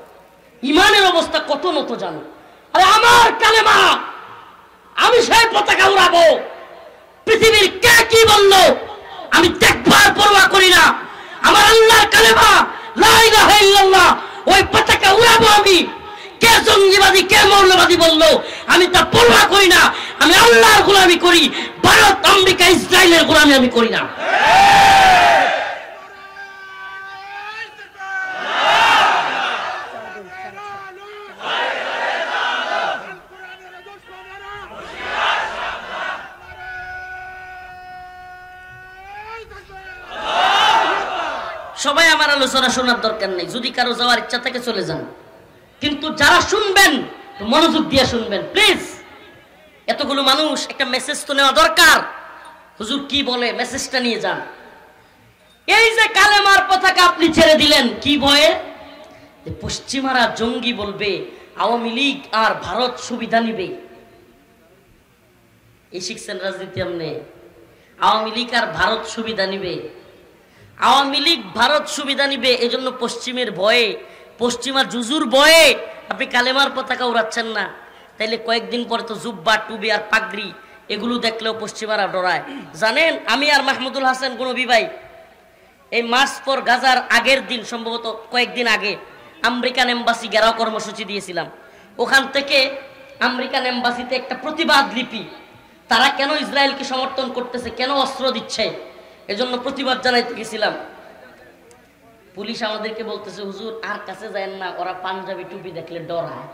ইমানের অবস্থা কত নত জানো। আরে আমার কালেমা, আমি সেই পতাকা উড়াবো, পৃথিবীর কে কি বললো আমি দেখবার পরোয়া করি না। আমার আল্লাহর কালেমা লা ইলাহা ইল্লাল্লাহ, ওই পতাকা উড়াবো আমি। কে জঙ্গিবাদী কে মৌলবাদী বললো আমি তা পরোয়া করি না। আমি আল্লাহর গোলামি করি, ভারত আমেরিকা ইসরায়েলের গোলামি আমি করি না। সবাই আমার আলোচনা শোনার দরকার নেই, যদি কারো যাওয়ার ইচ্ছা থাকে চলে যান, কিন্তু যারা শুনবেন মনোযোগ দিয়ে শুনবেন প্লিজ। এতগুলো মানুষ, একটা মেসেজ তো নেওয়া দরকার, হুজুর কি বলে মেসেজটা নিয়ে যান। এই যে কালেমার পতাকা আপনি ছেড়ে দিলেন কি ভয়ে? পশ্চিমারা জঙ্গি বলবে, আওয়ামী লীগ আর ভারত সুবিধা নিবে। এই শিখছেন রাজনীতি আপনি, আওয়ামী লীগ আর ভারত সুবিধা নিবে, আওয়ামী লীগ ভারত সুবিধা নিবে। এজন্য পশ্চিমের ভয়ে, পশ্চিমা জুজুর ভয়ে আপনি কালেমার পতাকা উড়াচ্ছেন না। তাইলে কয়েকদিন পরে তো জুব্বা টুবি আর পাগড়ি এগুলো দেখলেও পশ্চিমারা ডরায়। জানেন, আমি আর মাহমুদুল হাসান গণবী ভাই এই মার্চ ফর গাজার আগের দিন, সম্ভবত কয়েকদিন আগে, আমেরিকান এম্বাসি ঘেরাও কর্মসূচি দিয়েছিলাম। ওখান থেকে আমেরিকান এম্বাসিতে একটা প্রতিবাদ লিপি, তারা কেন ইসরায়েলকে সমর্থন করতেছে, কেন অস্ত্র দিচ্ছে, এজন্য প্রতিবাদ জানাইতে গেছিলাম। পুলিশ আমাদেরকে বলতেছে, হুজুর আর কাছে যায় না, ওরা পাঞ্জাবি টুপি দেখলে ডরায়।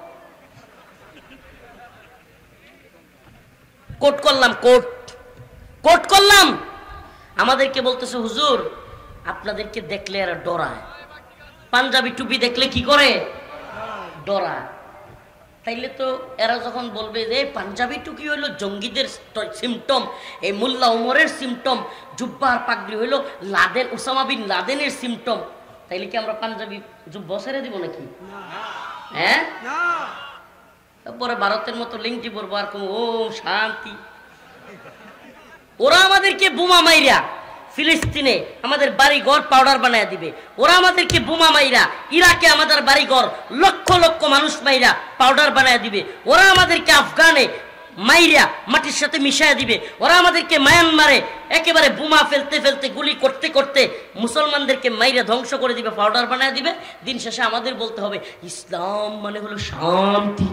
কোর্ট করলাম, কোর্ট করলাম, আমাদেরকে বলতেছে হুজুর আপনাদেরকে দেখলে এরা ডরায়, পাঞ্জাবি টুপি দেখলে কি করে, ডরায়। তাইলে তো এরা যখন বলবে যে পাঞ্জাবি টুপি হইলো জঙ্গিদের সিমটম, এই মোল্লা উমরের সিমটম, জুব্বা আর পাগড়ি হইলো লাদেন, ওসামা বিন লাদেনের সিমটম, তাইলে কি আমরা পাঞ্জাবি জুব্বা ছেড়ে দিব নাকি? হ্যাঁ, তারপরে ভারতের মতো লিংটি পরবো আর কোন ও শান্তি। ওরা আমাদেরকে বোমা মাইরা ফিলিস্তিনে আমাদের বাড়ি ঘর পাউডার বানায় দিবে, ওরা আমাদেরকে বোমা মাইরা ইরাকে আমাদের বাড়ি ঘর লক্ষ লক্ষ মানুষ মাইরা পাউডার বানায় দিবে, ওরা আমাদেরকে আফগানে মাইরা মাটির সাথে মিশায় দিবে, ওরা আমাদেরকে মায়ানমারে একেবারে বোমা ফেলতে ফেলতে গুলি করতে করতে মুসলমানদেরকে মাইরা ধ্বংস করে দিবে, পাউডার বানায় দিবে। দিন শেষে আমাদের বলতে হবে ইসলাম মানে হলো শান্তি।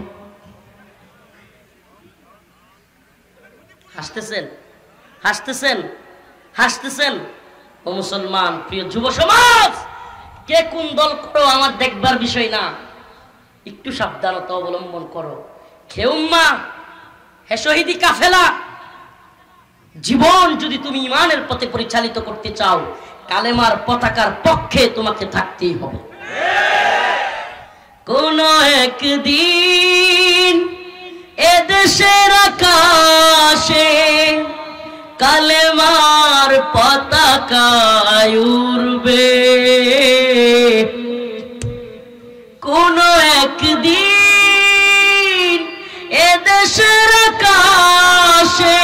হাসতেছেন, হাসতেছেন, হাসতেছেন। ও মুসলমান, প্রিয় যুব সমাজ, কে কোন দল করো আমার দেখবার বিষয় না, একটু সাবধানতা অবলম্বন করো। খেউম্মা হে শহীদি কাফেলা, জীবন যদি তুমি ইমানের পথে পরিচালিত করতে চাও, কালেমার পতাকার পক্ষে তোমাকে থাকতেই হবে। কোন একদিন এদেশের আকাশে কালেমার পতাকা উড়বে, কোন একদিন এদেশের আকাশে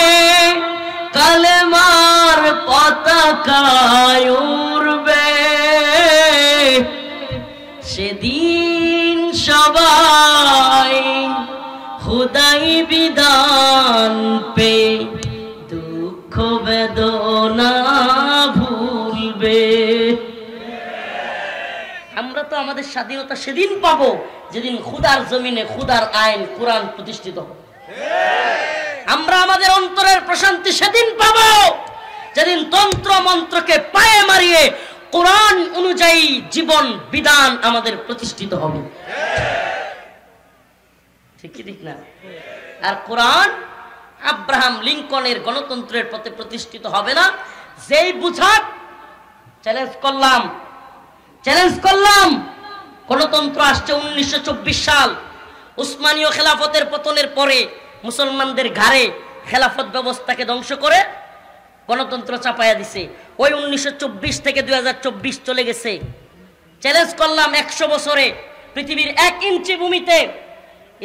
কালেমার পতাকা উড়বে, সেদিন সবাই খুদাই বিধান পে দুঃখ বেদনা ভুলবে। আমরা তো আমাদের স্বাধীনতা সেদিন পাবো যেদিন খুদার জমিনে খুদার আইন কোরআন প্রতিষ্ঠিত হবে। আমরা আমাদের অন্তরের প্রশান্তি সেদিন পাবো যেদিন তন্ত্র মন্ত্রকে পায়ে মারিয়ে কোরআন অনুযায়ী জীবন বিধান আমাদের প্রতিষ্ঠিত হবে। ঠিক কি ঠিক না? আর কোরআন আব্রাহাম লিঙ্কনের গণতন্ত্রের পথে প্রতিষ্ঠিত হবে না। যেই বুঝাক চ্যালেঞ্জ করলাম, গণতন্ত্র আসছে 1924 সাল, উসমানীয় খেলাফতের পতনের পরে মুসলমানদের ঘাড়ে খেলাফত ব্যবস্থাকে ধ্বংস করে গণতন্ত্র চাপায়া দিছে। ওই 1924 থেকে 2024 চলে গেছে। চ্যালেঞ্জ করলাম 100 বছরে পৃথিবীর 1 ইঞ্চি ভূমিতে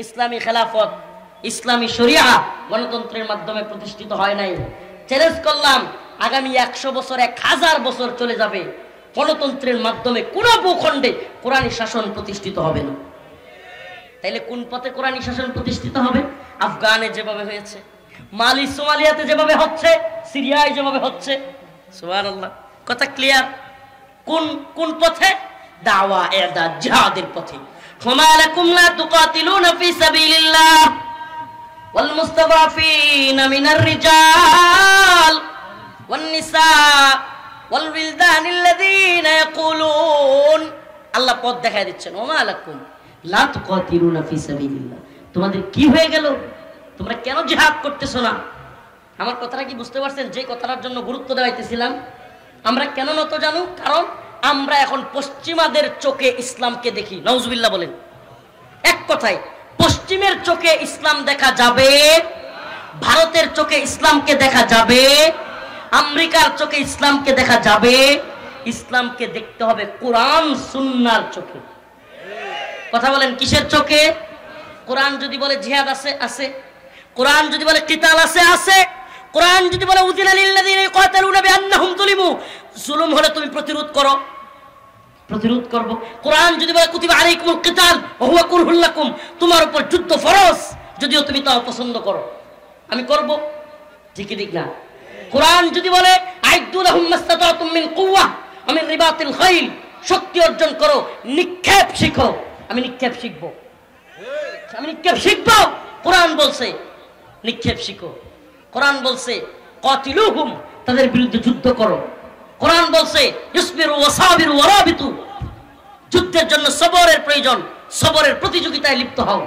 ইসলামী খেলাফত, ইসলামী শরিয়া গণতন্ত্রের মাধ্যমে প্রতিষ্ঠিত হয় নাই। চ্যালেঞ্জ করলাম আগামী 100 বছর 1000 বছর চলে যাবে, গণতন্ত্রের মাধ্যমে কোনো ভূখণ্ডে কোরআনী শাসন প্রতিষ্ঠিত হবে না। তাইলে কোন পথে কোরআনী শাসন প্রতিষ্ঠিত হবে? আফগানে যেভাবে হয়েছে, মালি সোমালিয়াতে যেভাবে হচ্ছে, সিরিয়ায় যেভাবে হচ্ছে। সুবহানাল্লাহ, কথা ক্লিয়ার? কোন কোন পথে? দাওয়া ইরদাদ জিহাদের পথে। ফামা লাকুম লা তুকাতিলুনা ফি সাবিলিল্লাহ ওয়াল মুস্তাদাফিনা মিনার রিজাল ওয়ান নিসা ওয়াল বিলদানিল্লাযীনা ইয়াকুলুন, আল্লাহ পথ দেখায় দিচ্ছেন। ওমা লাকুম লা তুকাতিলুনা ফি সাবিলিল্লাহ, তোমাদের কি হয়ে গেল? তোমরা কেন জিহাদ করতেছো না? আমার কথাটা কি বুঝতে পারছেন? যে কথাটার জন্য গুরুত্ব দেওয়াইতেছিলাম, আমরা কেন নত জানো? কারণ আমরা এখন পশ্চিমাদের চোখে ইসলামকে দেখি। নাউজুবিল্লাহ বলেন। এক কথায়, পশ্চিমের চোখে ইসলাম দেখা যাবে, ভারতের চোখে ইসলামকে দেখা যাবে, আমেরিকার চোখে ইসলামকে দেখা যাবে। ইসলামকে দেখতে হবে কোরআন সুন্নাহর চোখে। কথা বলেন, কিসের চোখে? কোরআন যদি বলে জিহাদ আছে, আছে। কোরআন যদি বলে কিতাল আছে, আছে। কোরআন যদি বলে উযিনা লিল্লাযীনা ইয়াকাতালুনা বিআন্নাহুম যুলিমু, জুলুম হলে তুমি প্রতিরোধ করো, প্রতিরোধ করব। কোরআন যদি বলে কুতিবা আলাইকুমুল কিতাল ওয়া হুয়া কুরহুল লাকুম, তোমার উপর যুদ্ধ ফরজ, যদিও তুমি তা অপছন্দ করো, আমি করব। ঠিক ঠিক না? কোরআন যদি বলে আইদু লাহুম মাসতাতাতুম মিন কুওয়া ওয়া মিন রিবাতিল খাইল, শক্তি অর্জন করো, নিক্ষেপ শিখো, আমি নিক্ষেপ শিখব, আমি নিক্ষেপ শিখব। কোরআন বলছে নিক্ষেপ শিখো। কোরআন বলছে কাতিলুহুম, তাদের বিরুদ্ধে যুদ্ধ করো। কোরআন বলছে ইসবিরু ওয়াসাবিরু ওয়ারাবিতু, যুদ্ধের জন্য সবরের প্রয়োজন, সবরের প্রতিযোগিতায় লিপ্ত হও।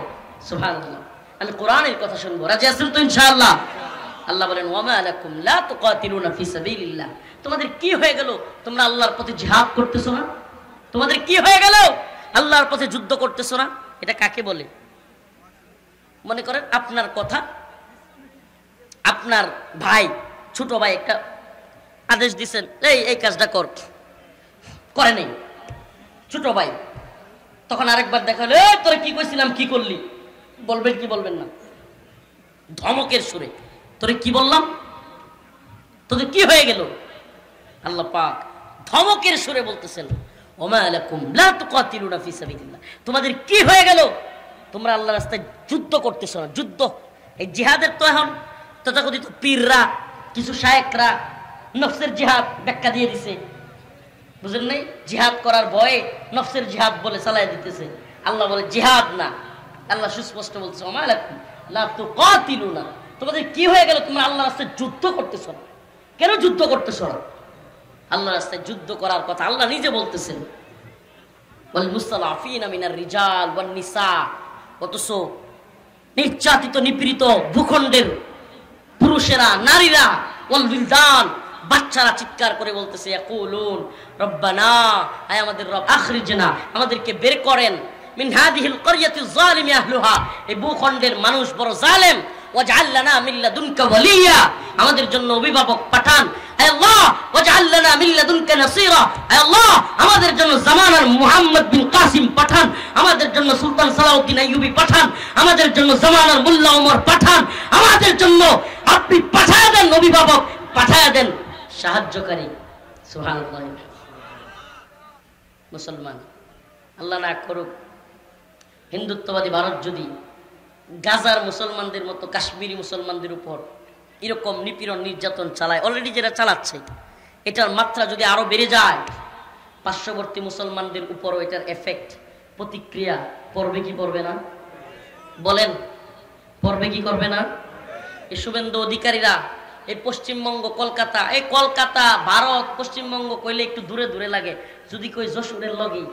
সুবহানাল্লাহ, আমি কোরআনের কথা শুনবো। রাজি আছেন তো ইনশাআল্লাহ? আল্লাহ বলেন ওয়ামা লাকুম লা তুকাতিলুনা ফি সাবিলিল্লাহ, তোমাদের কি হয়ে গেল? তোমরা আল্লাহর পথে জিহাদ করতেছো না? তোমাদের কি হয়ে গেল? আল্লাহর পথে যুদ্ধ করতেছো না? এটা কাকে বলে? মনে করেন আপনার কথা, আপনার ভাই, ছোট ভাই একটা আদেশ দিচ্ছেন, এই কাজটা কর, করে নেই ছোট ভাই। তখন আরেকবার দেখা হলো, তোরা কি কইছিলাম, কি করলি? বলবেন কি বলবেন না? ধমকের সুরে, তোরে কি বললাম, তোদের কি হয়ে গেল? আল্লাহ পাক ধমকের সুরে বলতেছেন ওমা লাকুম লা তুকাতিলুনা ফি সাবিলিল্লাহ, তোমাদের কি হয়ে গেল? তোমরা আল্লাহর রাস্তায় যুদ্ধ করতেছ না। যুদ্ধ, এই জিহাদের তো এখন তথাকথিত পীররা, কিছু শায়েখরা নফসের জিহাদ ব্যাখ্যা দিয়ে দিছে, বুঝেন নাই? জিহাদ করার ভয়ে নফসের জিহাদ বলে চালাই দিতেছে। আল্লাহ বলে জিহাদ না, আল্লাহ সুস্পষ্ট বলছে ওমা লাকুম লা তুকাতিলুনা, তোমাদের কি হয়ে গেল? তোমরা আল্লাহর রাস্তায় যুদ্ধ করতেছ না। কেন যুদ্ধ করতেছ না? আল্লাহর রাস্তায় যুদ্ধ করার কথা আল্লাহ নিজে বলতেছেন, ওয়াল মুস্তালাফিনা মিনার রিজাল ওয়ান নিসা, অথচ নির্যাতিত নিপীড়িত ভূখণ্ডের পুরুষেরা, নারীরা, ওয়াল বিলদান, বাচ্চারা চিৎকার করে বলতেছে ইয়াকুলুন রব্বানা, আয় আমাদের রব, আখরিজনা, আমাদেরকে বের করেন, মিন হাদিহিল ক্বরিয়াতিজ যালিমি আহলুহা, এই ভূখণ্ডের মানুষ বড় জালেম, ওয়াজআল লানা মিন লাদুনকা ওয়ালিয়া, আমাদের জন্য অভিভাবক পাঠান। আয় আল্লাহ, ওয়াজআল লানা মিন লাদুনকা নাসীরা, আয় আল্লাহ, আমাদের জন্য জামানার মুহাম্মদ বিন কাসিম পাঠান, আমাদের জন্য সুলতান সালাউদ্দিন আইয়ুবী পাঠান, আমাদের জন্য জামানার মোল্লা ওমর পাঠান, আমাদের জন্য আপনি পাঠায় দেন অভিভাবক, পাঠায় দেন সাহায্যকারী। সুবহানাল্লাহ। মুসলমান, আল্লাহ না করুক হিন্দুত্ববাদী ভারত যদি গাজার মুসলমানদের মতো কাশ্মীরি মুসলমানদের উপর এরকম নিপীড়ন নির্যাতন চালায়, অলরেডি যেটা চালাচ্ছে, এটার মাত্রা যদি আরো বেড়ে যায়, পার্শ্ববর্তী মুসলমানদের উপরও এটার এফেক্ট, প্রতিক্রিয়া পড়বে কি পড়বে না? বলেন, পড়বে কি করবে না? এই শুভেন্দু অধিকারীরা, এই পশ্চিমবঙ্গ, কলকাতা, এই কলকাতা ভারত, পশ্চিমবঙ্গ কইলে একটু দূরে দূরে লাগে, যদি কই যশোরের লগেই,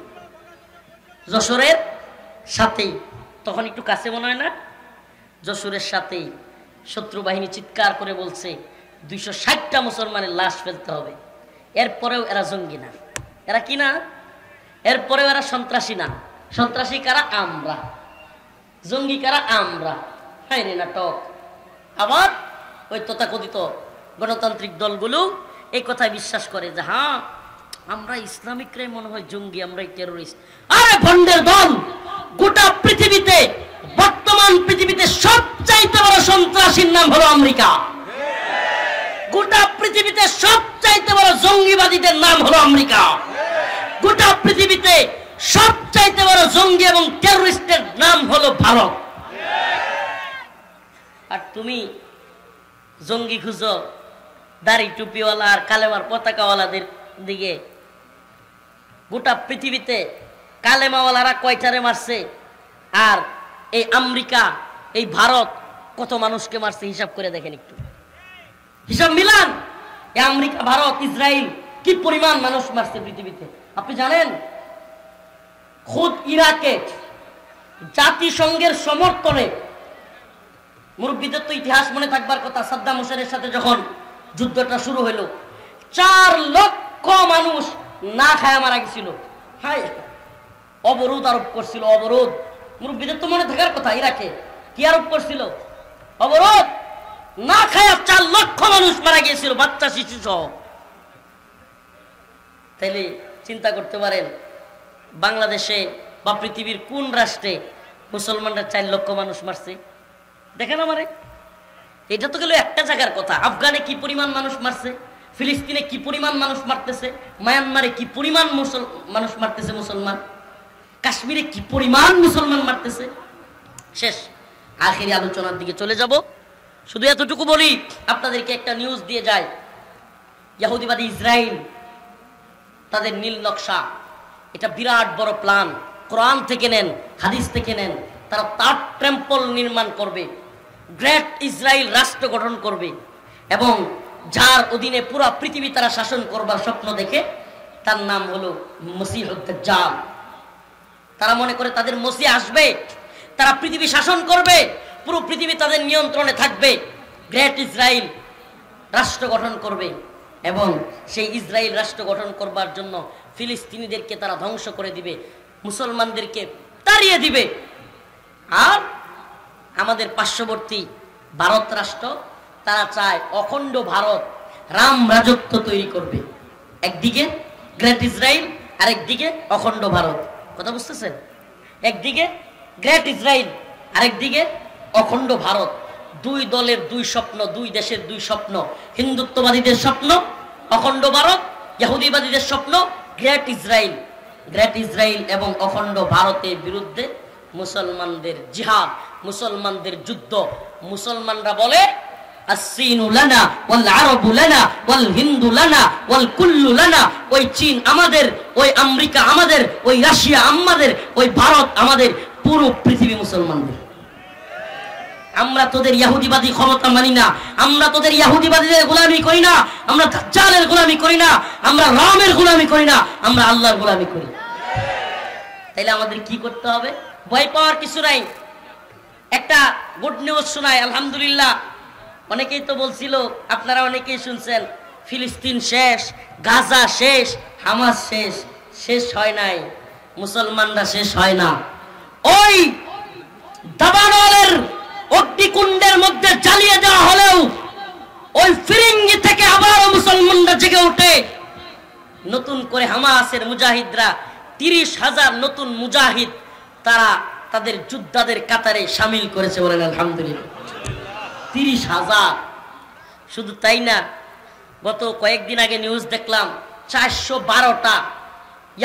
যশোরের সাথেই, তখন একটু কাছে মনে হয় না? যশোরের সাথেই শত্রু বাহিনী চিৎকার করে বলছে 260টা মুসলমানের লাশ ফেলতে হবে। এরপরেও এরা জঙ্গি না, এরা কি না? এরপরেও এরা সন্ত্রাসী না। সন্ত্রাসী কারা? আমরা। জঙ্গি কারা? আমরা। হায় রে নাটক। আবার ওই তথাকথিত গণতান্ত্রিক দলগুলো এই কথায় বিশ্বাস করে যে হ্যাঁ, আমরা ইসলামিকরাই মনে হয় জঙ্গি, আমরাই টেরোরিস্ট। আরে ভণ্ডের দল! গোটা পৃথিবীতে, বর্তমান পৃথিবীতে সবচাইতে বড় সন্ত্রাসীর নাম হলো আমেরিকা। গোটা পৃথিবীতে সবচাইতে বড় জঙ্গিবাদীদের নাম হলো আমেরিকা। গোটা পৃথিবীতে সবচাইতে বড় জঙ্গি এবং টেররিস্টের নাম হলো ভারত। আর তুমি জঙ্গি খুঁজো দাড়ি টুপিওয়ালা আর কালেমার পতাকাওয়ালাদের দিকে। গোটা পৃথিবীতে কালেমাওয়ালারা কয়টারে মারছে, আর এই আমেরিকা এই ভারত কত মানুষকে মারছে হিসাব করে দেখেন, একটু হিসাব মিলান। এই আমেরিকা, ভারত, ইসরায়েল কি পরিমাণ মানুষ মারছে পৃথিবীতে আপনি জানেন? খুদ ইরাকে জাতিসংঘের সমর্থনে, মুরব্বীদের তো ইতিহাস মনে থাকবার কথা, সাদ্দাম হোসেনের সাথে যখন যুদ্ধটা শুরু হলো 4 লক্ষ মানুষ না খায়া মারা গেছিল। হাই, অবরোধ আরোপ করছিল, অবরোধ। মুরব্বীদের তো মনে থাকার কথা, ইরাকে কি আরোপ করছিল? অবরোধ। না খায়া 4 লক্ষ মানুষ মারা গিয়েছিল, বাচ্চা শিশু সহ। তাইলে চিন্তা করতে পারেন বাংলাদেশে বা পৃথিবীর কোন রাষ্ট্রে মুসলমানরা 4 লক্ষ মানুষ মারছে? দেখেন আমারে, এটা তো গেল একটা জায়গার কথা। আফগানে কি পরিমাণ মানুষ মারছে, ফিলিস্তিনে কি পরিমাণ মানুষ মারতেছে, মায়ানমারে কি পরিমাণ মানুষ মারতেছে মুসলমান, কাশ্মীরে কি পরিমাণ মুসলমান মারতেছে। শেষ, আখেরি আলোচনার দিকে চলে যাব। শুধু এতটুকু বলি, আপনাদেরকে একটা নিউজ দিয়ে যায়। ইহুদিবাদী ইসরায়েল তাদের নীল নকশা, এটা বিরাট বড় প্ল্যান। কোরআন থেকে নেন, হাদিস থেকে নেন। তারা তার টেম্পল নির্মাণ করবে, গ্রেট ইসরায়েল রাষ্ট্র গঠন করবে, এবং যার অধীনে পুরো পৃথিবী তারা শাসন করবার স্বপ্ন দেখে। তার নাম হলো মসিহুদ দাজ্জাল। তারা মনে করে তাদের মসিহ আসবে, তারা পৃথিবী শাসন করবে, পুরো পৃথিবী তাদের নিয়ন্ত্রণে থাকবে, গ্রেট ইসরায়েল রাষ্ট্র গঠন করবে, এবং সেই ইসরায়েল রাষ্ট্র গঠন করবার জন্য ফিলিস্তিনিদেরকে তারা ধ্বংস করে দিবে, মুসলমানদেরকে তাড়িয়ে দিবে। আর আমাদের পার্শ্ববর্তী ভারত রাষ্ট্র, তারা চায় অখণ্ড ভারত, রাম রাজত্ব তৈরি করবে। একদিকে গ্রেট ইসরায়েল, আরেকদিকে অখণ্ড ভারত। কথা বুঝতেছেন? একদিকে গ্রেট ইসরায়েল, আরেকদিকে অখণ্ড ভারত। 2 দলের 2 স্বপ্ন, 2 দেশের 2 স্বপ্ন। হিন্দুত্ববাদীদের স্বপ্ন অখণ্ড ভারত, ইহুদিবাদীদের স্বপ্ন গ্রেট ইসরায়েল। গ্রেট ইসরায়েল এবং অখণ্ড ভারতের বিরুদ্ধে মুসলমানদের জিহাদ, মুসলমানদের যুদ্ধ। মুসলমানরা বলে আসসিনু লানা ওয়াল আরাবু লানা ওয়াল হিন্দু লানা ওয়াল কুল্লু লানা। ওই চীন আমাদের, ওই আমেরিকা আমাদের, ওই রাশিয়া আমাদের, ওই ভারত আমাদের, পুরো পৃথিবী মুসলমানদের। আমরা তোদের ইহুদিবাদী ক্ষমতা মানি না, আমরা তোদের ইহুদিবাদীদের গোলামি করি না, আমরা দাজ্জালের গোলামি করি না, আমরা রামের গোলামি করি না, আমরা আল্লাহর গোলামি করি। তাইলে আমাদের কি করতে হবে? ভয় পাওয়ার কিছু নাই। একটা গুড নিউজ শোনাই, আলহামদুলিল্লাহ। অনেকেই তো বলছিল, আপনারা অনেকেই শুনছেন, ফিলিস্তিন শেষ, গাজা শেষ, হামাস শেষ। শেষ হয় নাই, মুসলমানরা শেষ হয় না। ওই দাবানলের অগ্নিকুণ্ডের মধ্যে জ্বালিয়ে দেওয়া হলেও ওই ফিরিঙ্গি থেকে আবারও মুসলমানরা জেগে ওঠে। নতুন করে হামাসের মুজাহিদরা 30,000 নতুন মুজাহিদ তারা তাদের যোদ্ধাদের কাতারে শামিল করেছে, বলেন আলহামদুলিল্লাহ। 30,000। শুধু তাই না, গত কয়েকদিন আগে নিউজ দেখলাম 412টা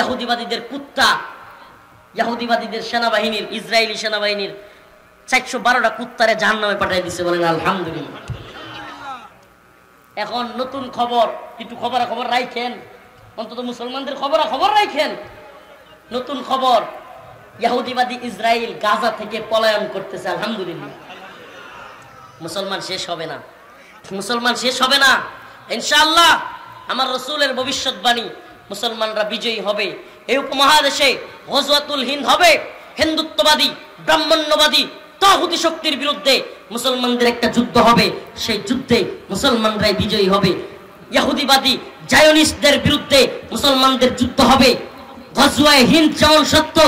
ইহুদিবাদীদের কুত্তা, ইহুদিবাদীদের সেনাবাহিনীর, ইসরায়েলি সেনাবাহিনীর 412টা কুত্তারে জাহান্নামে পাঠিয়ে দিছে, বলেন আলহামদুলিল্লাহ। এখন নতুন খবর, একটু খবর রাখেন, অন্তত মুসলমানদের খবর রাখেন। নতুন খবর, ইহুদিবাদী ইসরায়েল গাজা থেকে পলায়ন করতেছে, আলহামদুলিল্লাহ। মুসলমান শেষ হবে না, মুসলমান শেষ হবে না ইনশাআল্লাহ। আমার রাসূলের ভবিষ্যৎবাণী, মুসলমানরা বিজয়ী হবে। এই উপমহাদেশে গজওয়াতুল হিন্দ হবে। হিন্দুত্ববাদী, ব্রাহ্মণ্যবাদী, তাগুতি শক্তির বিরুদ্ধে মুসলমানদের একটা যুদ্ধ হবে। সেই যুদ্ধে মুসলমানরাই বিজয়ী হবে। ইহুদিবাদী জায়নিস্টদের বিরুদ্ধে মুসলমানদের যুদ্ধ হবে। গজওয়ায়ে হিন্দ যেমন সত্য,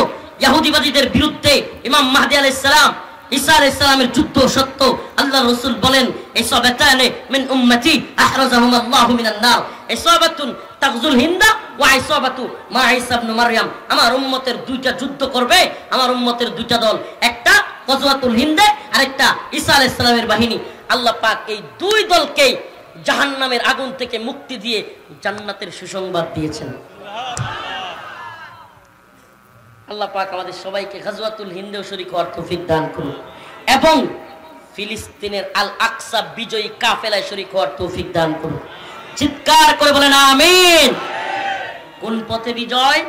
ইহুদিবাদীদের বিরুদ্ধে ইমাম মাহদী আলাইহিস সালাম, ঈসা আলাইহিস সালামের যুদ্ধ সত্য। আল্লাহ রাসূল বলেন, ইসাবাতানে মিন উম্মতি আহরাজাহুম আল্লাহু মিনান নার। ইসাবাতুন তাগজুল হিন্দা ওয়া ইসাবাতু মা ঈসা ইবনে মারইয়াম। আমার উম্মতের 2টা যুদ্ধ করবে, আমার উম্মতের 2টা দল, একটা গজওয়াতুল হিন্দে আর একটা ঈসা আলাইহিস সালামের বাহিনী। আল্লাহ পাক এই 2 দলকে জাহান্নামের আগুন থেকে মুক্তি দিয়ে জান্নাতের সুসংবাদ দিয়েছেন। আল্লাহ পাক আমাদের সবাইকে গাজওয়াতুল হিন্দেও শরীক হওয়ার তৌফিক দান করুন এবং ফিলিস্তিনের আল আকসা বিজয়ী কাফেলায় শরীক হওয়ার তৌফিক দান করুন। চিৎকার করে বলেন আমিন। কোন পথে বিজয়?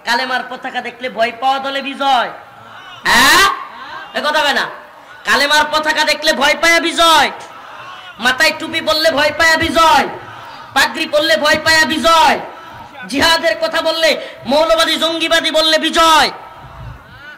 কালেমার পতাকা দেখলে ভয় পাওয়া দলে বিজয়। হ্যাঁ, এ কথা হবে না। কালেমার পতাকা দেখলে ভয় পায়া বিজয়, মাথায় টুপি বললে ভয় পায়া বিজয়, পাগড়ি পরলে ভয় পায়া বিজয়, জিহাদের কথা বললে, মৌলবাদী জঙ্গিবাদী বললে বিজয়।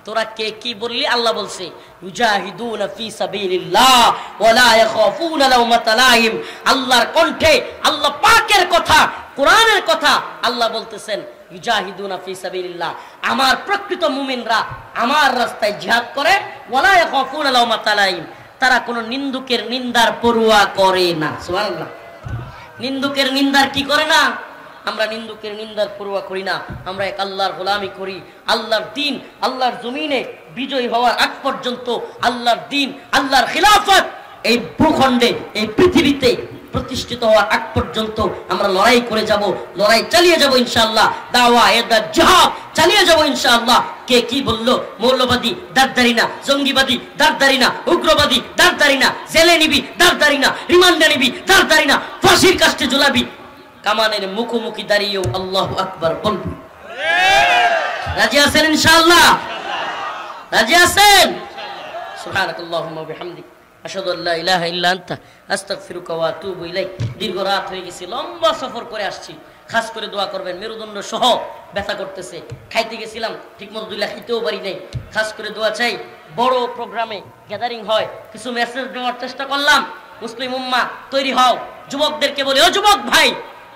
তোরা কে কি বললি? আল্লাহ বলছে ইউজাহিদুনা ফি সাবিলিল্লাহ ওয়া লা ইয়াখাফুনা লাওমাতা লাইম। আল্লাহর কণ্ঠে আল্লাহ পাকের কথা, কোরআনের কথা আল্লাহ বলতেছেন ইউজাহিদুনা ফি সাবিলিল্লাহ। আমার প্রকৃত মুমিনরা আমার রাস্তায় জিহাদ করে, ওয়া লা ইয়াখাফুনা লাওমাতা লাইম। তারা কোনো নিন্দুকের নিন্দার পরোয়া করে না। সুবহানাল্লাহ। নিন্দুকের নিন্দার কি করে না? আমরা নিন্দুকের নিন্দার পরোয়া করি না। আমরা এক আল্লাহর গোলামি করি। আল্লাহর দ্বীন আল্লাহর জমিনে বিজয় হওয়ার আগ পর্যন্ত, আল্লাহর দ্বীন আল্লাহর খিলাফত এই ভূখণ্ডে, এই পৃথিবীতে প্রতিষ্ঠিত হওয়ার আগ পর্যন্ত আমরা লড়াই করে যাব, লড়াই চালিয়ে যাব ইনশাআল্লাহ। দাওয়া এদা জিহাদ চালিয়ে যাব ইনশাআল্লাহ। কে কি বললো? মৌলবাদী দাঁড়দারি না, জঙ্গিবাদী দাঁড়দারি না, উগ্রবাদী দাঁড়দারি না, জেলে নিবি দাঁড়দারি না, রিমান্ডে নিবি দাঁড়দারি না, ফাঁসির কাস্টে ঝুলাবি, কামানের মুখোমুখি দাঁড়িয়েও আল্লাহু আকবার বলবি। রাজি আছেন ইনশাআল্লাহ? রাজি আছেন? সুবহানাকাল্লাহুম্মা ওয়া বিহামদিক আশহাদু আল্লা ইলাহা ইল্লা আনতা আস্তাগফিরুকা ওয়া আতুবু ইলাইক। দীর্ঘ রাত হয়ে গেছে, লম্বা সফর করে আসছি। খাস করে দোয়া করবেন, মেরুদণ্ড সহ ব্যথা করতেছে। খাইতে গেছিলাম ঠিকমতো 2 লাখ খেতেও পারি নাই। খাস করে দোয়া চাই। বড় প্রোগ্রামে গ্যাদারিং হয়, কিছু মেসেজ দেওয়ার চেষ্টা করলাম। মুসলিম উম্মাহ তৈরি হও। যুবকদেরকে বলি, ও যুবক ভাই,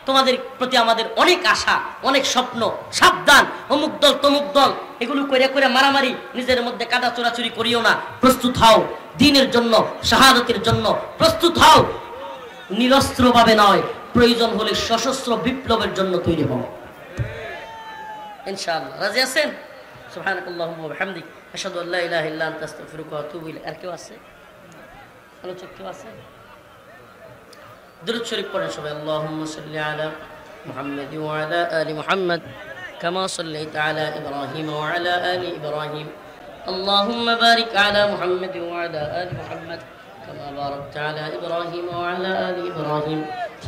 তোমাদের প্রতি আমাদের অনেক আশা, অনেক স্বপ্ন। সাবধান, অমুক দল তমুক দল এগুলো করে করে মারামারি, নিজের মধ্যে কাদা চোরাচুরি করিও না। প্রস্তুত হও দ্বীনের জন্য, শাহাদাতের জন্য প্রস্তুত হও। নিরস্ত্র ভাবে নয়, প্রয়োজন হলে সশস্ত্র বিপ্লবের জন্য তৈরি হও ইনশাআল্লাহ। রাজি আছেন? সুবহানাকাল্লাহুম্মা ওয়া বিহামদিক আশহাদু আল্লা ইলাহা ইল্লা আনতা আস্তাগফিরুকা ওয়া আতুবু ইলাইক। আর কেউ আছে? আলোচক কেউ আছে? দুরূদ শরীফ পড়েন সবাই। আল্লাহুম্মা সাল্লি আলা মুহাম্মাদ ওয়া আলা আলি মুহাম্মাদ কামা সাল্লাইতা আলা ইব্রাহিম ওয়া আলা আলি ইব্রাহিম। আল্লাহুম্মা বারিক আলা মুহাম্মাদ ওয়া আলা আলি মুহাম্মাদ কামা বারাকতা আলা ইব্রাহিম ওয়া আলা আলি ইব্রাহিম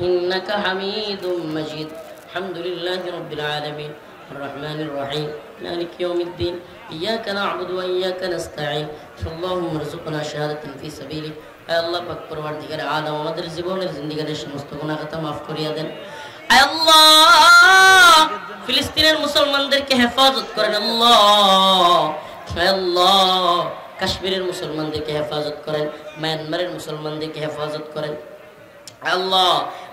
ইন্নাকা হামিদুম মাজিদ। আলহামদুলিল্লাহি রাব্বিল আলামিন আর রহমানির রহিম মালিক ইয়াউমিদ্দিন ইয়াকা না'বুদু ওয়া ইয়াকা নাস্তাঈন আল্লাহুম্মা রযুকনা শাহাদাতান ফি সাবিলিক। আয় আল্লাহ পাক পরওয়ারদিগারে আলম আমাদের জীবনের জিন্দেগীর সমস্ত গুনাহ খাতা maaf করিয়া দেন। আয় আল্লাহ ফিলিস্তিনের মুসলমানদেরকে হেফাজত করেন আল্লাহ। আয় আল্লাহ কাশ্মীরের মুসলমানদেরকে হেফাজত করেন, মায়ানমারের মুসলমানদেরকে হেফাজত করেন। আল্লাহ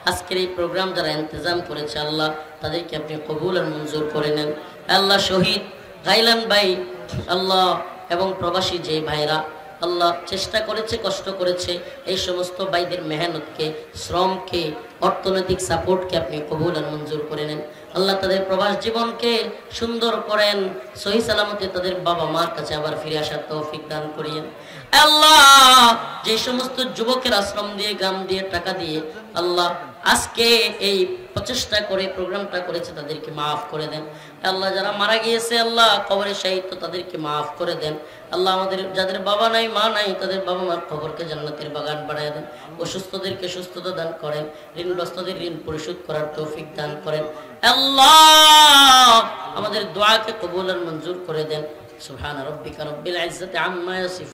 আজকের এই প্রোগ্রাম যারা ইন্তজাম করেছে আল্লাহ তাদেরকে আপনি কবুল আর মঞ্জুর করে নেন। আল্লাহ শহীদ গাইলান ভাই আল্লাহ এবং প্রবাসী যে ভাইরা আল্লাহ চেষ্টা করেছে, কষ্ট করেছে, এই সমস্ত ভাইদের মেহনতকে, শ্রমকে, অর্থনৈতিক সাপোর্টকে আপনি কবুল আর মঞ্জুর করে নেন। আল্লাহ তাদের প্রবাস জীবনকে সুন্দর করেন, সহি সালামতে তাদের বাবা মার কাছে আবার ফিরে আসার তৌফিক দান করিয়েন। আল্লাহ যে সমস্ত যুবকের আশ্রম দিয়ে, গ্রাম দিয়ে, টাকা দিয়ে আল্লাহ আজকে এই প্রচেষ্টা করে প্রোগ্রামটা করেছে তাদেরকে মাফ করে দেন। আল্লাহ যারা মারা গিয়েছে আল্লাহ কবরে শাহিদ তাদেরকে মাফ করে দেন। আল্লাহ আমাদের যাদের বাবা নাই মা নাই তাদের বাবা মার কবরকে জান্নাতের বাগান বানায় দেন। অসুস্থদেরকে সুস্থতা দান করেন, ঋণগ্রস্তদের ঋণ পরিশোধ করার তৌফিক দান করেন। আল্লাহ আমাদের দোয়াকে কবুল আর মঞ্জুর করে দেন। সুবহান রাব্বিকা রাব্বিল ইজ্জাতি আম্মা ইয়াসিফুন।